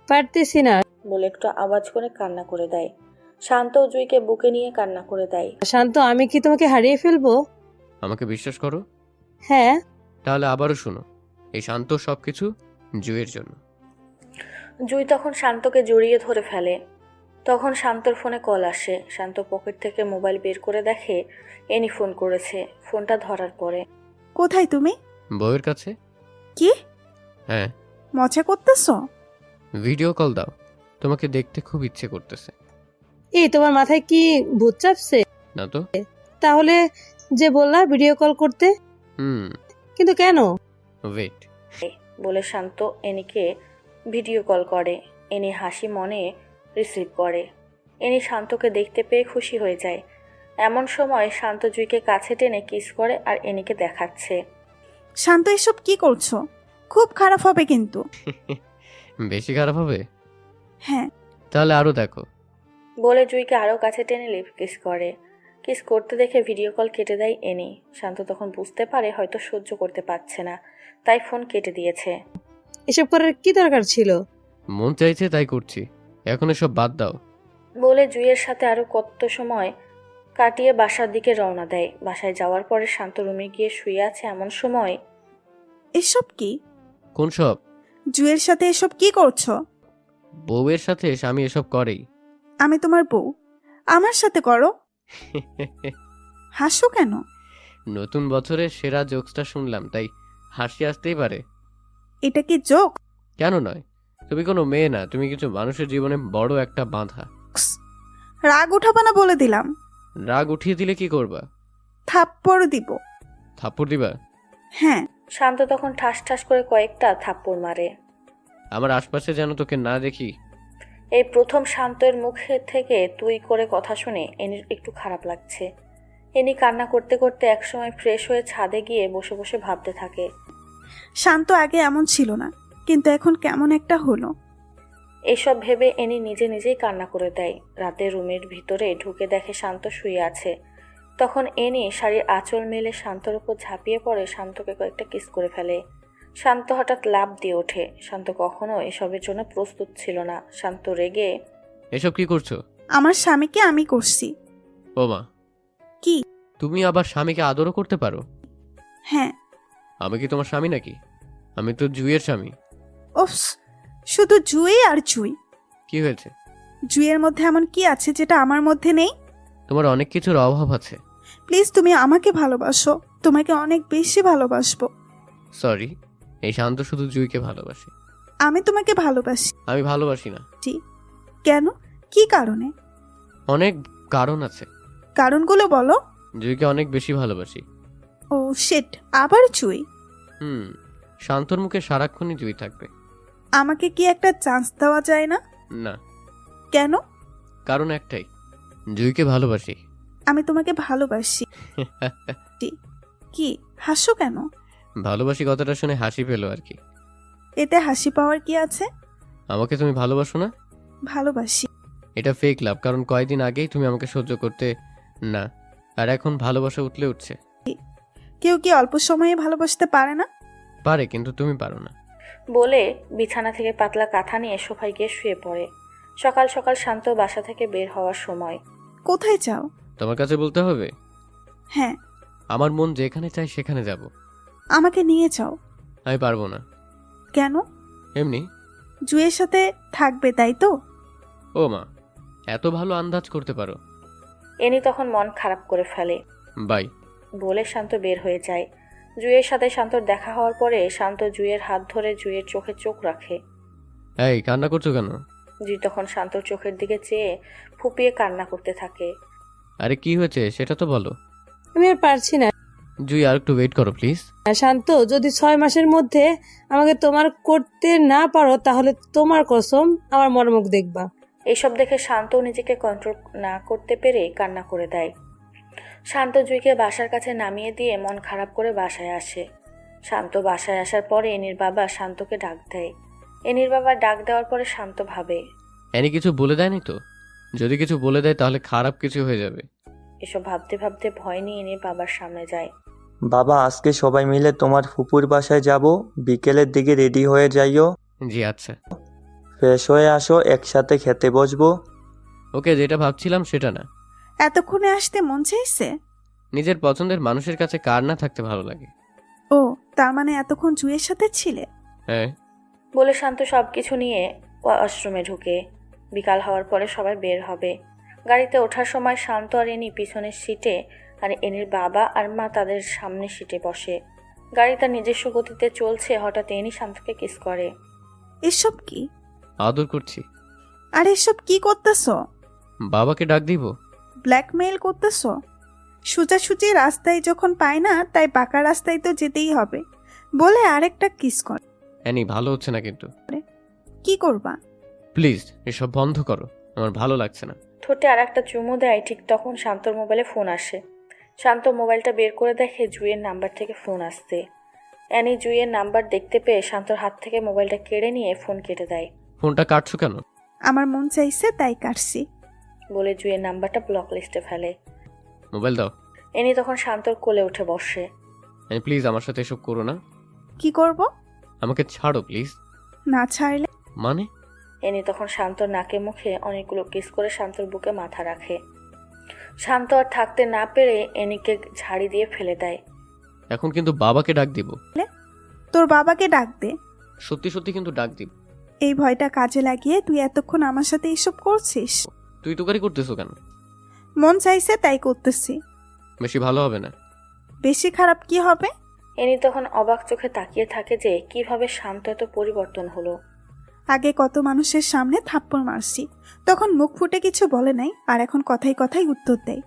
পারতেছি না। বলে একটু আওয়াজ করে কান্না করে দেয়। শান্ত জুইকে বুকে নিয়ে কান্না করে দেয়। শান্ত, আমি কি তোমাকে হারিয়ে ফেলবো? আমাকে বিশ্বাস করো। হ্যাঁ। তাহলে আবারও শোনো, এই শান্ত সবকিছু জুইয়ের জন্য। জুই তখন শান্তকে জড়িয়ে ধরে ফেলে। তখন শান্তর ফোনে কল আসে। শান্ত পকেট থেকে মোবাইল বের করে দেখে এনি ফোন করেছে। ফোনটা ধরার পরে, কোথায় তুমি? বউয়ের কাছে। কি হ্যাঁ। মজা করতেছ? ভিডিও কল দাও, তোমাকে দেখতে খুব ইচ্ছে করতেছে। এই, তোমার মাথায় কি ভূত চাপছে? না তো। তাহলে যে বললা ভিডিও কল করতে, কিন্তু কেন? ওয়েট। বলে শান্ত এনিকে ভিডিও কল করে। এনি হাসি মনে রিসিভ করে। এনি শান্তকে দেখতে পেয়ে খুশি হয়ে যায়। এমন সময় শান্ত জুইকে কাছে টেনে কিস করে আর এনিকে দেখাচ্ছে। শান্ত, এসব কি করছো? খুব খারাপ হবে কিন্তু। বেশি খারাপ হবে? হ্যাঁ। তাহলে আরো দেখো। বলে জুইকে আরও কাছে টেনে লিপ কিস করে। কিস করতে দেখে ভিডিও কল কেটে দেয় এনি। শান্ত তখন বুঝতে পারে হয়তো সহ্য করতে পারছে না, তাই ফোন কেটে দিয়েছে। এসব করার কি দরকার ছিল? মন চাইছে তাই করছি, এখন এসব বাদ দাও। বলে জুইয়ের সাথে আরও কত সময় কাটিয়ে বাসার দিকে রওনা দেয়। বাসায় যাওয়ার পরে শান্ত রুমে গিয়ে শুয়ে আছে। এমন সময় এসব কি? কোন সব? জুয়ের সাথে এসব কি করছো? বউয়ের সাথে স্বামী এসব করেই। আমি তোমার বউ, আমার সাথে করো। হাসো কেন? নতুন বছরের সেরা জোকসটা শুনলাম তাই হাসি আসতেই পারে। এটা কি জোক? কেন নয়? তুমি কোনো মেয়ে না, তুমি কিছু মানুষের জীবনে বড় একটা বাঁধা। রাগ উঠাবা না বলে দিলাম। রাগ উঠিয়ে দিলে কি করবা? থাপ্পড় দিব। থাপ্পড় দিবা? হ্যাঁ। শান্ত তখন ঠাস ঠাস করে কয়েকটা থাপ্পড় মারে। আমার আশপাশে যেন তোকে না দেখি। এই প্রথম শান্তের মুখে থেকে তুই করে কথা শুনে এনির একটু খারাপ লাগছে। এনি কান্না করতে করতে একসময় ফ্রেশ হয়ে ছাদে গিয়ে বসে বসে ভাবতে থাকে। শান্ত আগে এমন ছিল না, কিন্তু এখন কেমন একটা হলো। এইসব ভেবে এনি নিজে নিজেই কান্না করে দেয়। রাতে রুমের ভিতরে ঢুকে দেখে শান্ত শুয়ে আছে। তখন এনি শাড়ির আঁচল মেলে শান্তর উপর ঝাঁপিয়ে পড়ে, শান্তকে কয়েকটা কিস করে ফেলে। শান্ত হঠাৎ লাফ দিয়ে ওঠে। শান্ত কখনো এসবের জন্য প্রস্তুত ছিল না। শান্ত রেগে, এসব কি করছো? আমার স্বামীকে আমি করছি। ও মা! কি? তুমি আবার স্বামীকে আদরও করতে পারো? হ্যাঁ। আমি কি তোমার স্বামী নাকি? আমি তো জুইয়ের স্বামী। ওফস, শুধু জুই আর জুই। কি হয়েছে? জুইয়ের মধ্যে এমন কি আছে যেটা আমার মধ্যে নেই? তোমার অনেক কিছুর অভাব আছে। প্লিজ, তুমি আমাকে ভালোবাসো, তোমাকে অনেক বেশি ভালোবাসবো। সরি, এই শান্ত শুধু জুইকে ভালোবাসে। আমি তোমাকে ভালোবাসি। আমি ভালোবাসি না। কেন? কি কারণে? অনেক কারণ আছে। কারণগুলো বলো। জুইকে অনেক বেশি ভালোবাসি। ও শিট, আবার জুই? শান্তর মুখে সারাক্ষণই জুই থাকবে। আমাকে কি একটা চান্স দেওয়া যায় না? না। কেন? কারণ একটাই, জুইকে ভালোবাসি। আমি তোমাকে ভালোবাসি। কি হাসো কেন? ভালোবাসি কথাটা শুনে হাসি পেলো আর কি। এতে হাসি পাওয়ার কি আছে? আমাকে তুমি ভালোবাসো না? ভালোবাসি। এটা ফেক লাভ, কারণ কয়েকদিন আগেই তুমি আমাকে সহ্য করতে না, আর এখন ভালোবাসা উঠলে উঠছে। কেউ কি অল্প সময়ে ভালোবাসতে পারে না? পারে, কিন্তু তুমি পারো না। বলে বিছানা থেকে পাতলা কাঁথা নিয়ে সোফায় গিয়ে শুয়ে পড়ে। সকাল সকাল শান্ত বাসা থেকে বের হওয়ার সময়। কোথায় যাও? তোমার কাছে বলতে হবে? হ্যাঁ। আমার মন যেখানে চায় সেখানে যাব। আমাকে নিয়ে যাও। আমি পারবো না। কেন? এমনি। জুয়ের সাথে থাকবে তাই তো? ও মা, এত ভালো আন্দাজ করতে পারো। এনি তখন মন খারাপ করে ফেলে। বাই বলে শান্ত বের হয়ে যায়। জুইয়ের সাথে শান্তর দেখা হওয়ার পরে শান্ত জুইয়ের হাত ধরে জুইয়ের চোখে চোখ রাখে। এই কান্না করছো কেন? জুই তখন শান্তর চোখের দিকে চেয়ে ফুপিয়ে কান্না করতে থাকে। আরে কি হয়েছে সেটা তো বলো। আমি আর পারছি না। জুই আর একটু ওয়েট করো প্লিজ। শান্ত, যদি 6 মাসের মধ্যে আমাকে তোমার করতে না পারো তাহলে তোমার কসম আমার মরমুখ দেখবা। এইসব দেখে শান্ত নিজেকে কন্ট্রোল না করতে পেরে কান্না করে দেয়। শান্ত জুইকে বাসার কাছে নামিয়ে দিয়ে মন খারাপ করে বাসায় আসে। শান্ত বাসায় আসার পরে এনির বাবা শান্তকে ডাক দেয়। এনির বাবা ডাক দেওয়ার পরে শান্ত ভাবে, এনি কিছু বলে দেয়নি তো? যদি কিছু বলে দেয় তাহলে খারাপ কিছু হয়ে যাবে। এসব ভাবতে ভাবতে ভয় নিয়ে এনির বাবার সামনে যায়। বাবা, আজকে সবাই মিলে তোমার ফুপুর বাসায় যাব, বিকেলের দিকে রেডি হয়ে যাইও। জি আচ্ছা। ফ্রেশ হয়ে আসো, একসাথে খেতে বসবো। ওকে, যেটা ভাবছিলাম সেটা না। এতক্ষণে আসতে মন চাইছে? নিজের পছন্দের মানুষের কাছে কার না থাকতে ভালো লাগে। ও, তার মানে এতক্ষণ জুয়ের সাথে ছিলে? হ্যাঁ। বলে শান্ত সবকিছু নিয়ে ওয়াশরুমে ঢুকে। বিকাল হওয়ার পরে সবাই বের হবে। গাড়িতে ওঠার সময় শান্ত আর এনি পিছনের সিটে আর এনির বাবা আর মা তাদের সামনের সিটে বসে। গাড়ি তার নিজস্ব গতিতে চলছে। হঠাৎ এনি শান্তকে কিস করে। এসব কি? আদর করছি। আর এসব কি করতেছ? বাবাকে ডাক দিব? ব্ল্যাকমেইল করতেছ? সোজাসুজি রাস্তায় যখন পায় না তাই পাকা রাস্তায় তো যেতেই হবে বলে আরেকটা কিস করে। অ্যানি, ভালো হচ্ছে না কিন্তু। কি করবা? প্লিজ এসব বন্ধ করো। আমার ভালো লাগছে না। ঠোঁটে আর একটা চুমু দেয়, ঠিক তখন শান্তর মোবাইলে ফোন আসে। শান্ত মোবাইলটা বের করে দেখে জুইয়ের নাম্বার থেকে ফোন আসছে। অ্যানি জুইয়ের নাম্বার দেখতে পেয়ে শান্তর হাত থেকে মোবাইলটা কেড়ে নিয়ে ফোন কেটে দেয়। ফোনটা কাটছো কেন? আমার মন চাইছে তাই কাটছি। বলে জুইয়ের নাম্বারটা ব্লক লিস্টে ফেলে। মোবাইল দাও। এনি তখন শান্তর কোলে উঠে বসে। প্লিজ আমার সাথে এসব করো না। কি করব? আমাকে ছাড়ো প্লিজ। না ছাড়লে? মানে? এনি তখন শান্তর নাকে মুখে অনেকগুলো কিস করে শান্তর বুকে মাথা রাখে। শান্ত আর থাকতে না পেরে এনিকে ঝাড়ি দিয়ে ফেলে দেয়। এখন কিন্তু বাবাকে ডাক দিব। তোর বাবাকে ডাক দে। সত্যি সত্যি কিন্তু ডাক দিব। এই ভয়টা কাজে লাগিয়ে তুই এতক্ষণ আমার সাথে এইসব করছিস। তুই তোকারি করতেছো কেন? মন চাইছে তাই করতেছি। বেশি ভালো হবে না। বেশি খারাপ কি হবে? এনি তখন অবাক চোখে তাকিয়ে থাকে যে কিভাবে শান্ত এত পরিবর্তন হলো। আগে কত মানুষের সামনে থাপ্পড় মারছি, তখন মুখ ফুটে কিছু বলে নাই, আর এখন কথায় কথায় উত্তর দেয়,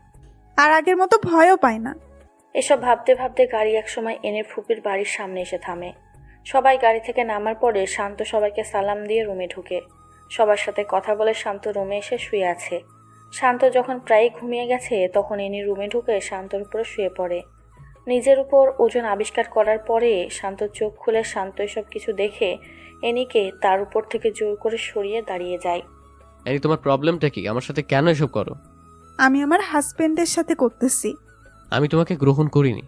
আর আগের মতো ভয়ও পায় না। এসব ভাবতে ভাবতে গাড়ি একসময় এনের ফুপির বাড়ির সামনে এসে থামে। সবাই গাড়ি থেকে নামার পরে শান্ত সবাইকে সালাম দিয়ে রুমে ঢুকে। সবার সাথে কথা বলে শান্ত রুমে এসে শুয়ে আছে। শান্ত যখন প্রায় ঘুমিয়ে গেছে তখন এনি রুমে ঢুকে শান্তর উপরে শুয়ে পড়ে। নিজের উপর ওজন আবিষ্কার করার পরে শান্ত চোখ খুলে শান্ত এসব কিছু দেখে এনিকে তার উপর থেকে জোর করে সরিয়ে দাঁড়িয়ে যায়। এনি তোমার প্রবলেমটা কি? আমার সাথে কেন এসব করো? আমি আমার হাজবেন্ডের সাথে করতেছি। আমি তোমাকে গ্রহণ করিনি।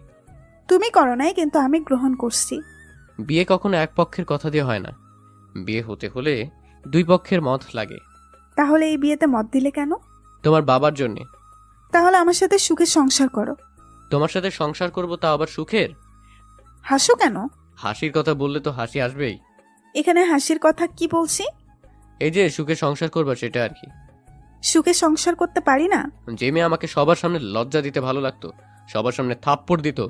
তুমি করো নাই, কিন্তু আমি গ্রহণ করছি। বিয়ে কখনো এক পক্ষের কথা দিয়ে হয় না। বিয়ে হতে হলে দুই পক্ষের মত লাগে। তাহলে এই বিয়েতে মত দিলে কেন? তোমার বাবার জন্যে। তাহলে আমার সাথে সুখে সংসার করো। তোমার সাথে সংসার করব, তা আবার সুখের? হাসো কেন? হাসির কথা বললে তো হাসি আসবেই। এখানে হাসির কথা কি বলছি? এই যে সুখে সংসার করবা সেটা আর কি। সুখে সংসার করতে পারি না? যে মেয়ে আমাকে সবার সামনে লজ্জা দিতে ভালো লাগতো, সবার সামনে থাপ্পড় দিত,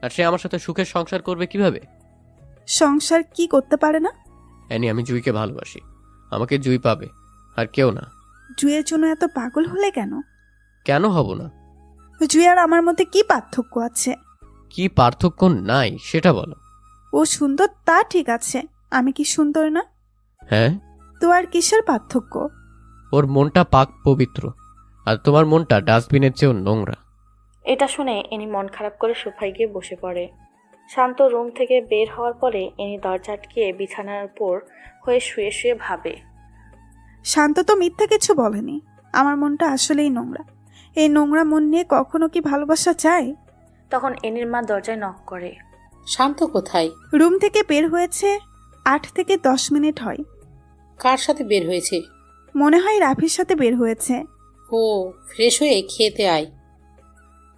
আর সে আমার সাথে সুখের সংসার করবে কিভাবে? সংসার কি করতে পারে না? এনি আমি জুইকে ভালোবাসি। আমাকে জুই পাবে, আর কেউ না। জুয়ের জন্য এত পাগল হলে কেন? কেন হব না? জুই আর আমার মধ্যে কি পার্থক্য আছে? কি পার্থক্য নাই সেটা বলো। ও সুন্দর তা ঠিক আছে, আমি কি সুন্দর না? হ্যাঁ। তো আর কিসের পার্থক্য? ওর মনটা পাক পবিত্র, আর তোমার মনটা ডাস্টবিনের চেয়েও নোংরা। এটা শুনে এনি মন খারাপ করে সোফায় গিয়ে বসে পড়ে। শান্ত রুম থেকে বের হওয়ার পরে এনি দরজা আটকিয়ে বিছানার উপর হয়ে শুয়ে শুয়ে ভাবে। শান্ত তো মিথ্যা কিছু বলেনি। আমার মনটা আসলেই নোংরা। এই নোংরা মন নিয়ে কখনো কি ভালোবাসা চায়? তখন এনির মা দরজায় নক করে। শান্ত কোথায়? রুম থেকে বের হয়েছে 8 থেকে 10 মিনিট হয়। কার সাথে বের হয়েছে? মনে হয় রাফির সাথে বের হয়েছে। ও, ফ্রেশ হয়ে খেতে আয়।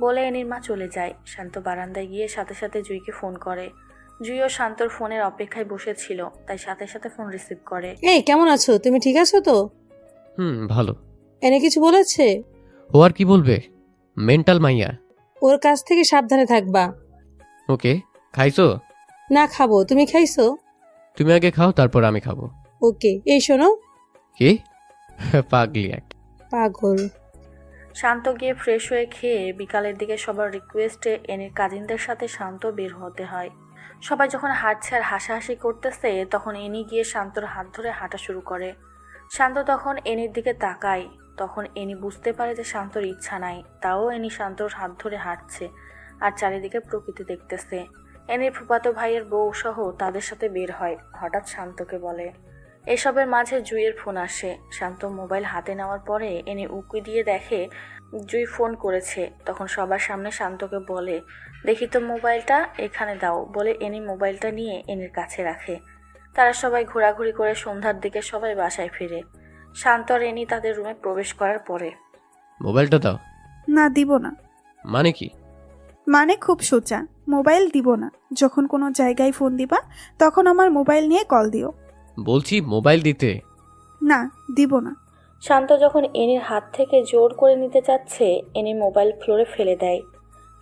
বলে এনির মা চলে যায়। শান্ত বারান্দায় গিয়ে সাথে সাথে জুইকে ফোন করে। জুইও শান্তর ফোনের অপেক্ষায় বসেছিল, তাই সাথে সাথে ফোন রিসিভ করে। এই কেমন আছো? তুমি ঠিক আছো তো? ভালো। এনে কিছু বলেছে? ও আর কি বলবে, মেন্টাল মাইয়া। ওর কাছ থেকে সাবধানে থাকবা। ওকে। খাইছো? না খাবো, তুমি খাইছো? তুমি আগে খাও, তারপর আমি খাবো। ওকে, এই শোনো। কি? পাগলি এক। পাগল। শান্ত গিয়ে ফ্রেশ হয়ে খেয়ে বিকালের দিকে সবার রিকোয়েস্টে এনির কাজিনদের সাথে শান্ত বের হতে হয়। সবাই যখন হাঁটছে আর হাসাহাসি করতেছে তখন এনি গিয়ে শান্তর হাত ধরে হাঁটা শুরু করে। শান্ত তখন এনির দিকে তাকায়। তখন এনি বুঝতে পারে যে শান্তর ইচ্ছা নাই, তাও এনি শান্তর হাত ধরে হাঁটছে আর চারিদিকে প্রকৃতি দেখতেছে। এনির ফুফাতো ভাইয়ের বউ সহ তাদের সাথে বের হয়। হঠাৎ শান্তকে বলে। এসবের মাঝে জুইয়ের ফোন আসে। শান্ত মোবাইল হাতে নেওয়ার পরে এনি উকি দিয়ে দেখে জুই ফোন করেছে। তখন সবার সামনে শান্তকে বলে, দেখি তো মোবাইলটা, এখানে দাও। বলে এনি মোবাইলটা নিয়ে এনির কাছে রাখে। তারা সবাই ঘোরাঘুরি করে সন্ধ্যার দিকে সবাই বাসায় ফিরে। শান্ত আর এনি তাদের রুমে প্রবেশ করার পরে। মোবাইলটা দাও। না, দিব না। মানে কি? মানে খুব সোজা, মোবাইল দিব না। যখন কোনো জায়গায় ফোন দিবা তখন আমার মোবাইল নিয়ে কল দিও। বলছি মোবাইল দিতে। না, দিব না। শান্ত যখন এনির হাত থেকে জোর করে নিতে চাচ্ছে এনি মোবাইল ফ্লোরে ফেলে দেয়।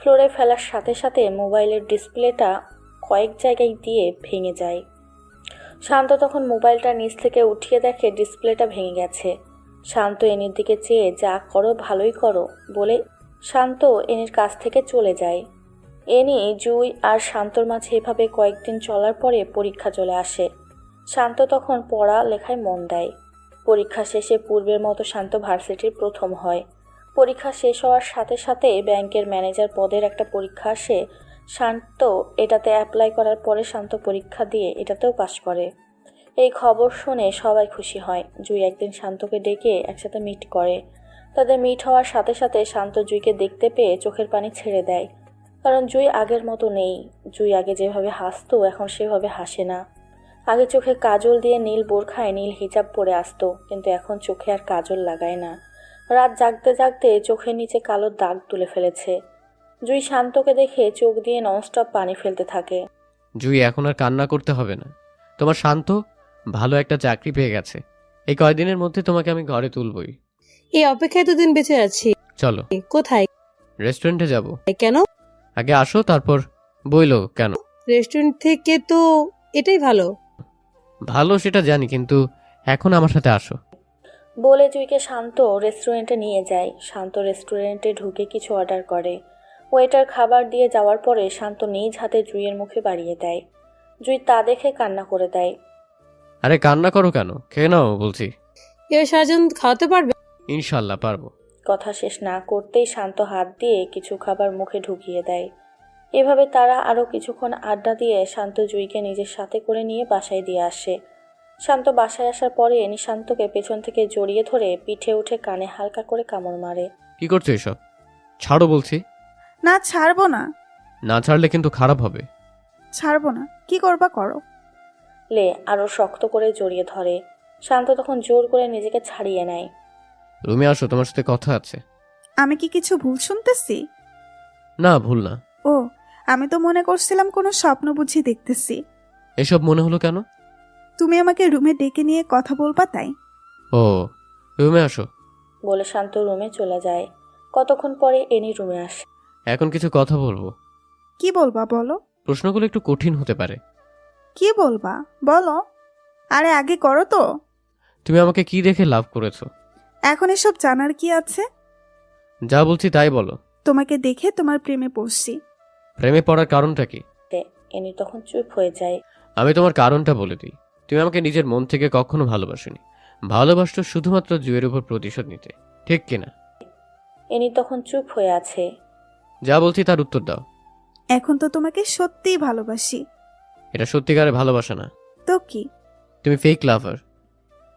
ফ্লোরে ফেলার সাথে সাথে মোবাইলের ডিসপ্লেটা কয়েক জায়গায় দিয়ে ভেঙে যায়। শান্ত তখন মোবাইলটা নিচ থেকে উঠিয়ে দেখে ডিসপ্লেটা ভেঙে গেছে। শান্ত এনির দিকে চেয়ে, যা করো ভালোই করো বলে শান্ত এনির কাছ থেকে চলে যায়। এনি, জুই আর শান্তর মাঝে এভাবে কয়েকদিন চলার পরে পরীক্ষা চলে আসে। শান্ত তখন পড়া লেখায় মন দেয়। পরীক্ষা শেষে পূর্বের মতো শান্ত ভার্সিটির প্রথম হয়। পরীক্ষা শেষ হওয়ার সাথে সাথে ব্যাংকের ম্যানেজার পদের একটা পরীক্ষা আসে। শান্ত এটাতে অ্যাপ্লাই করার পরে শান্ত পরীক্ষা দিয়ে এটাতেও পাশ করে। এই খবর শুনে সবাই খুশি হয়। জুই একদিন শান্তকে ডেকে একসাথে মিট করে। তাদের মিট হওয়ার সাথে সাথে শান্ত জুইকে দেখতে পেয়ে চোখের পানি ছেড়ে দেয়, কারণ জুই আগের মতো নেই। জুই আগে যেভাবে হাসতো এখন সেভাবে হাসে না। আগে চোখে কাজল দিয়ে নীল বোরখায় নীল হিজাব পরে আসতো, কিন্তু এখন চোখে আর কাজল লাগায় না। রাত জাগতে জাগতে চোখের নিচে কালো দাগ তুলে ফেলেছে। জুই শান্তকে দেখে চোখ দিয়ে ননস্টপ পানি ফেলতে থাকে। জুই, এখন আর কান্না করতে হবে না। তোমার শান্ত ভালো একটা চাকরি পেয়ে গেছে। এই কয়দিনের মধ্যে তোমাকে আমি ঘরে তুলবই। এই অপেক্ষায় তো দিন বেঁচে আছি। চলো কোথায়? রেস্টুরেন্টে যাব। কেন? আগে আসো, তারপর বইলো কেন। রেস্টুরেন্ট থেকে তো এটাই ভালো। ভালো সেটা জানি, কিন্তু এখন আমার সাথে আসো। বলে জুইকে শান্ত রেস্টুরেন্টে নিয়ে যায়। শান্ত রেস্টুরেন্টে ঢুকে কিছু অর্ডার করে। ওয়েটার খাবার দিয়ে যাওয়ার পরে শান্ত নিজ হাতে জুইয়ের মুখে বাড়িয়ে দেয়। জুই তা দেখে কান্না করে দেয়। আরে কান্না করো কেন? খেয়ে নাও বলছি। এবার সারাজন খাওয়াতে পারবে? ইনশাল্লাহ পারবো। কথা শেষ না করতেই শান্ত হাত দিয়ে কিছু খাবার মুখে ঢুকিয়ে দেয়। এভাবে তারা আরও কিছুক্ষণ আড্ডা দিয়ে শান্ত জুইকে নিজের সাথে করে নিয়ে বাসায় দিয়ে আসে। শান্ত বাসায় আসার পরে নিশান্তকে পেছন থেকে জড়িয়ে ধরে পিঠে উঠে কানে হালকা করে কামড় মারে। কি করছো এসব? ছাড়ো বলছি। না, ছাড়বো না। না ছাড়লে কিন্তু খারাপ হবে। ছাড়বো না, কি করবা করো। লে আরও শক্ত করে জড়িয়ে ধরে। শান্ত তখন জোর করে নিজেকে ছাড়িয়ে নেয়। রুমে আসো, তোমার সাথে কথা আছে। আমি কি কিছু ভুল শুনতেছি? না, ভুল না। ও, আমি তো মনে করছিলাম কোনো স্বপ্ন বুঝি দেখতেছি। এসব মনে হলো কেন? তুমি আমাকে রুমে ডেকে নিয়ে কথা বলবা তাই। ও, রুমে আসো। বলে শান্ত রুমে চলে যায়। কতক্ষণ পরে এনি রুমে আসে। এখন কিছু কথা বলবো। কি বলবা বলো। প্রশ্নগুলো একটু কঠিন হতে পারে। কি বলবা বলো। আরে আগে করো তো। তুমি আমাকে কি দেখে লাভ করেছো? এখন এসব জানার কি আছে? যা বলছি তাই বলো। তোমাকে দেখে তোমার প্রেমে পড়ছি। প্রেমে পড়ার কারণটা কি? এনি তখন চুপ হয়ে যায়। আমি তোমার কারণটা বলে দিই। তুমি আমাকে নিজের মন থেকে কখনো ভালোবাসোনি। ভালোবাসতো শুধুমাত্র জুয়ের উপর প্রতিশোধ নিতে, ঠিক কিনা? এনি তখন চুপ হয়ে আছে। যা বলছি তার উত্তর দাও। এখন তো তোমাকে সত্যিই ভালোবাসি। এটা সত্যিকারের ভালোবাসা না। তো কি? তুমি ফেক লাভার।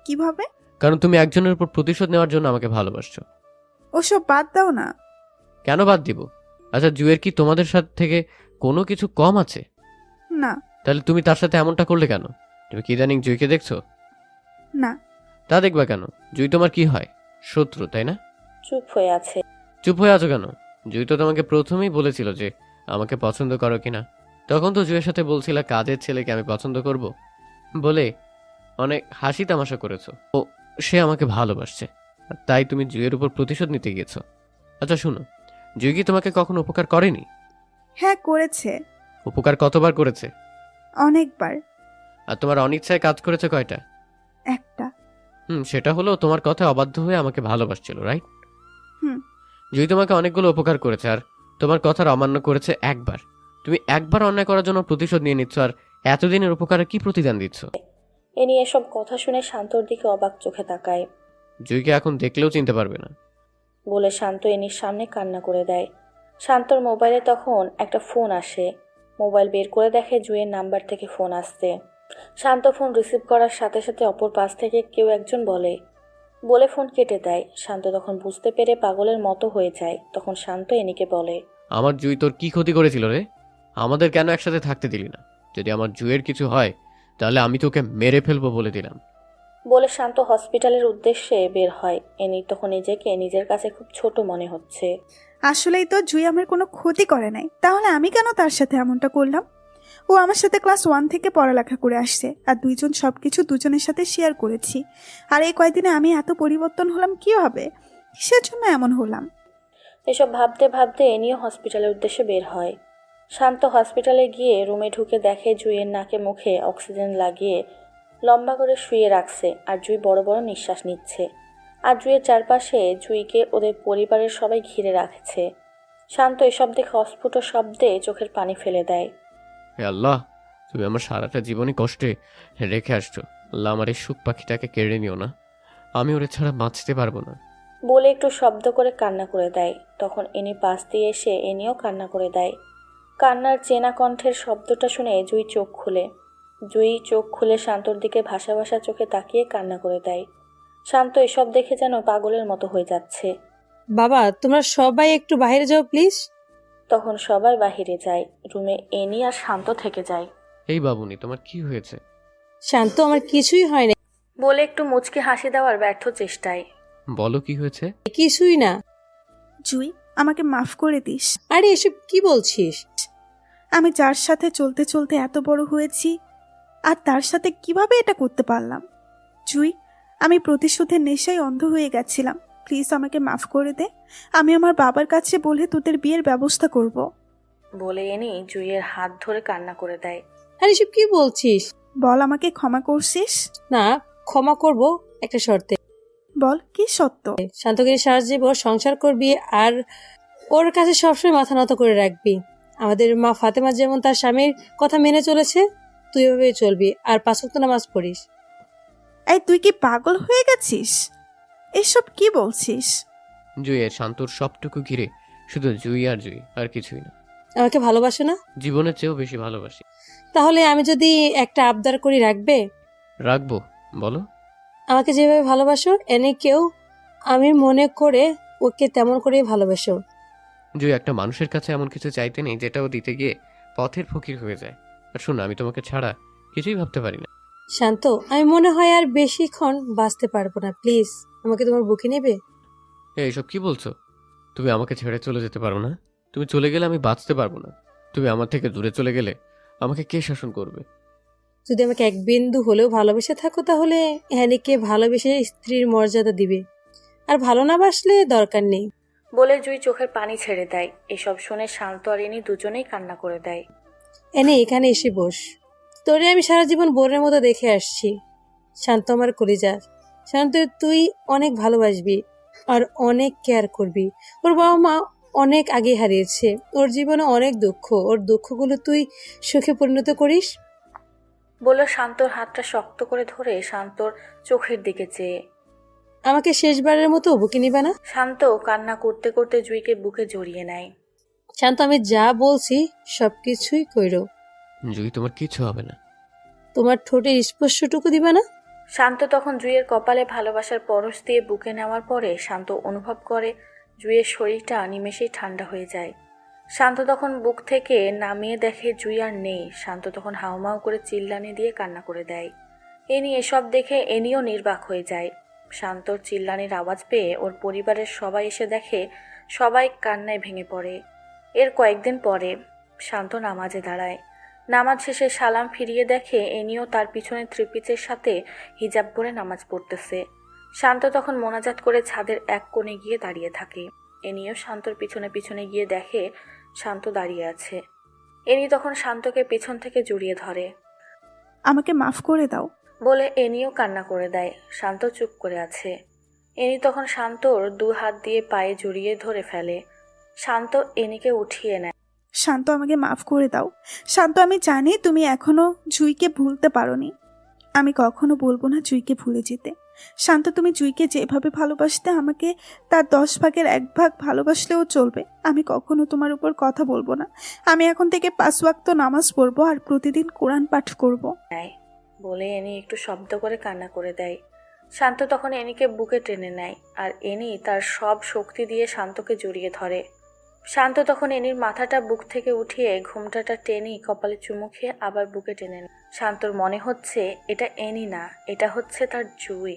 কিভাবে? কারণ তুমি একজনের উপর প্রতিশোধ নেওয়ার জন্য আমাকে ভালোবাসছো। ওসব বাদ দাও না। কেন বাদ দিব? আচ্ছা, জুয়ের কি তোমাদের সাথে থেকে কোনো কিছু কম আছে? না। তাহলে তুমি তার সাথে এমনটা করলে কেন? তুমি কি ইদানিং জুইকে দেখছো? না। তা দেখবা কেন? জুই তোমার কি হয়? শত্রু, তাই না? চুপ হয়ে আছে। চুপ হয়ে আছো কেন? জুই তো তোমাকে প্রথমেই বলেছিল যে আমাকে পছন্দ করো কিনা। তখন তো জুয়ের সাথে বলছিলা কাজের ছেলেকে আমি পছন্দ করব বলে অনেক হাসি তামাশা করেছো। ও, সে আমাকে ভালোবাসছে, আর তাই তুমি জুয়ের উপর প্রতিশোধ নিতে গিয়েছো। আচ্ছা শুনো, জুই কি তোমাকে কখনো উপকার করেনি? হ্যাঁ করেছে। উপকার কতবার করেছে? অনেকবার। আর তোমার অনিচ্ছায় কাজ করেছে কয়টা? একটা। সেটা হলো তোমার কথা অবাধ্য হয়ে আমাকে ভালোবাসছিল, রাইট? হুম। জুই তোমাকে অনেকগুলো উপকার করেছে, আর তোমার কথার অমান্য করেছে একবার। তুমি একবার অন্যায় করার জন্য প্রতিশোধ নিয়ে নিচ্ছ, আর এতদিনের উপকারে কি প্রতিদান দিচ্ছ? এনি এসব কথা শুনে শান্তর দিকে অবাক চোখে তাকায়। জুইকে এখন দেখলেও চিনতে পারবে না। বলে শান্ত এনির সামনে কান্না করে দেয়। শান্তর মোবাইলে তখন একটা ফোন আসে। মোবাইল বের করে দেখে জুইয়ের নাম্বার থেকে ফোন আসছে। শান্ত ফোন রিসিভ করার সাথে সাথে অপর পাশ থেকে কেউ একজন বলে ফোন কেটে দেয়। শান্ত তখন বুঝতে পেরে পাগলের মতো হয়ে যায়। তখন শান্ত এনিকে বলে, আমার জুই তোর কি ক্ষতি করেছিল রে? আমাদের কেন একসাথে থাকতে দিলি না? যদি আমার জুইয়ের কিছু হয় তাহলে আমি তোকে মেরে ফেলবো বলে দিলাম। বলে শান্ত হসপিটালের উদ্দেশ্যে বের হয়। এনি তখন নিজেকে নিজের কাছে খুব ছোট মনে হচ্ছে। আসলেই তো জুই আমার কোনো ক্ষতি করে নাই, তাহলে আমি কেন তার সাথে এমনটা করলাম? ও আমার সাথে ক্লাস 1 থেকে পড়ালেখা করে আসছে, আর দুইজন সবকিছু দুজনের সাথে শেয়ার করেছি। আর এই কয়দিনে আমি এত পরিবর্তন হলাম কি হবে? কিসের জন্য এমন হলাম? এসব ভাবতে ভাবতে এনিও হসপিটালের উদ্দেশ্যে বের হয়। শান্ত হসপিটালে গিয়ে রুমে ঢুকে দেখে জুইয়ের নাকে মুখে অক্সিজেন লাগিয়ে লম্বা করে শুয়ে রাখছে, আর জুই বড় বড় নিঃশ্বাস নিচ্ছে। আর জুইয়ের চারপাশে জুইকে ওদের পরিবারের সবাই ঘিরে রাখছে। শান্ত এসব দেখে অস্ফুট শব্দে চোখের পানি ফেলে দেয়। হে আল্লাহ, তুমি আমার সারাটা জীবনই কষ্টে রেখে আসছো। আল্লাহ, আমার এই সুখ পাখিটাকে কেড়ে নিও না। আমি ওরে ছাড়া বাঁচতে পারবো না। বলে একটু শব্দ করে কান্না করে দেয়। তখন এনি পাশ দিয়ে এসে এনিও কান্না করে দেয়। কান্নার চেনা কণ্ঠের শব্দটা শুনে জুই চোখ খুলে শান্তর দিকে ভাসা ভাসা চোখে তাকিয়ে কান্না করে দেয়। শান্ত এসব দেখে যেন পাগলের মতো হয়ে যাচ্ছে। বাবা, তোমরা সবাই একটু বাইরে যাও প্লিজ। তখন সবাই বাহিরে যায়। রুমে এনি আর শান্ত থেকে যায়। এই বাবুনি, তোমার কি হয়েছে? শান্ত, আমার কিছুই হয় না। বলে একটু মুচকি হাসি দেওয়ার ব্যর্থ চেষ্টায়। বলো কি হয়েছে? কিছুই না। জুই, আমাকে মাফ করে দিস। আরে এসব কি বলছিস? আমি যার সাথে চলতে চলতে এত বড় হয়েছি, আর তার সাথে কিভাবে এটা করতে পারলাম? জুই, আমি প্রতিশোধের নেশায় অন্ধ হয়ে গেছিলাম। প্লিজ আমাকে মাফ করে দে। আমি আমার বাবার কাছে বলে তোদের বিয়ের ব্যবস্থা করব। বলে এনি জুইয়ের হাত ধরে কান্না করে দেয়। আরে এসব কি বলছিস? বল, আমাকে ক্ষমা করছিস? না, ক্ষমা করব একটা শর্তে। বল, কি সত্য? শান্তকে সারা জীবন সংসার করবি আর ওর কাছে সবসময় মাথা নত করে রাখবি। আমাদের মা ফাতেমা যেমন তার স্বামীর কথা মেনে চলেছে, তুই এভাবেই চলবি আর 5 ওয়াক্ত নামাজ পড়িস। এই, তুই কি পাগল হয়ে গেছিস? এসব কি বলছিস? জুইয়ের শান্তর সবটুকু ঘিরে শুধু জুই আর কিছুই না। আমাকে ভালোবাসো না? জীবনের চেয়েও বেশি ভালোবাসি। তাহলে আমি যদি একটা আবদার করি, রাখবে? রাখবো, বলো। আমাকে যেভাবে ভালোবাসো কেউ আমি মনে করে ওকে তেমন করেই ভালোবাসো। জুই, একটা মানুষের কাছে এমন কিছু চাইতে নেই যেটা ও দিতে গিয়ে পথের ফকির হয়ে যায়। আর শোনো, আমি তোমাকে ছাড়া কিছুই ভাবতে পারি না। শান্ত, আমি মনে হয় আর বেশিক্ষণ বাঁচতে পারবো না। প্লিজ আমাকে তোমার বুকে নেবে? এইসব কি বলছো? তুমি আমাকে ছেড়ে চলে যেতে পারো না? তুমি চলে গেলে আমি বাঁচতে পারবো না। তুমি আমার থেকে দূরে চলে গেলে আমাকে কে শাসন করবে? যদি আমাকে এক বিন্দু হলেও ভালোবেসে থাকো, তাহলে হ্যানিকে ভালোবেসে স্ত্রীর মর্যাদা দিবে, আর ভালো না বাসলে দরকার নেই। বলে জুই চোখের পানি ছেড়ে দেয়। এসব শুনে শান্ত আর এনি দুজনেই কান্না করে দেয়। এখানে এসে বস। তোরে আমি সারা জীবন বোনের মতো দেখে আসছি। শান্ত আমার কলিজা। শান্ত, তুই অনেক ভালোবাসবি আর অনেক কেয়ার করবি। ওর বাবা মা অনেক আগে হারিয়েছে। ওর জীবনে অনেক দুঃখ। ওর দুঃখগুলো তুই সুখে পরিণত করিস। বলে শান্তর হাতটা শক্ত করে ধরে শান্তর চোখের দিকে চেয়ে। আমাকে শেষবারের মতো বুকে নিবে না? শান্ত কান্না করতে করতে জুইকে বুকে জড়িয়ে নেয়। শান্ত, আমি যা বলছি সবকিছুই কইরো। জুই, তোমার কিছু হবে না। তোমার ঠোঁটের স্পর্শটুকু দিবে না? শান্ত তখন জুইয়ের কপালে ভালোবাসার পরশ দিয়ে বুকে নেওয়ার পরে শান্ত অনুভব করে জুইয়ের শরীরটা নিমেষেই ঠান্ডা হয়ে যায়। শান্ত তখন বুক থেকে নামিয়ে দেখে জুই আর নেই। শান্ত তখন হাউমাউ করে চিল্লানি দিয়ে কান্না করে দেয়। এনি এসব দেখে এনিও নির্বাক হয়ে যায়। শান্তর চিল্লানির আওয়াজ পেয়ে ওর পরিবারের সবাই এসে দেখে সবাই কান্নায় ভেঙে পড়ে। এর কয়েকদিন পরে শান্ত নামাজে দাঁড়ায়। নামাজ শেষে সালাম ফিরিয়ে দেখে এনিও তার পিছনে ত্রিপিচের সাথে হিজাব পরে নামাজ পড়তেছে। শান্ত তখন মোনাজাত করে ছাদের এক কোণে গিয়ে দাঁড়িয়ে থাকে। এনিও শান্তর পিছনে পিছনে গিয়ে দেখে শান্ত দাঁড়িয়ে আছে। এনি তখন শান্তকে পিছন থেকে জড়িয়ে ধরে। আমাকে মাফ করে দাও। বলে এনিও কান্না করে দেয়। শান্ত চুপ করে আছে। এনি তখন শান্তর 2 হাত দিয়ে পায়ে জড়িয়ে ধরে ফেলে। শান্ত এনিকে উঠিয়ে নেয়। শান্ত, আমাকে মাফ করে দাও। শান্ত, আমি জানি তুমি এখনো জুইকে ভুলতে পারোনি। আমি কখনো বলবো না জুইকে ভুলে যেতে। শান্ত, তুমি জুইকে যেভাবে ভালোবাসতে, আমাকে তার 10 ভাগের 1 ভাগ ভালোবাসলেও চলবে। আমি কখনো তোমার উপর কথা বলবো না। আমি এখন থেকে 5 ওয়াক্ত নামাজ পড়বো আর প্রতিদিন কোরআন পাঠ করব। বলে এনি একটু শব্দ করে কান্না করে দেয়। শান্ত তখন এনিকে বুকে টেনে নেয় আর এনি তার সব শক্তি দিয়ে শান্তকে জড়িয়ে ধরে। শান্ত তখন এনির মাথাটা বুক থেকে উঠিয়ে ঘুমটাটা টেনে কপালে চুমু খেয়ে আবার বুকে টেনে নেয়। শান্তর মনে হচ্ছে এটা এনি না, এটা হচ্ছে তার জুই।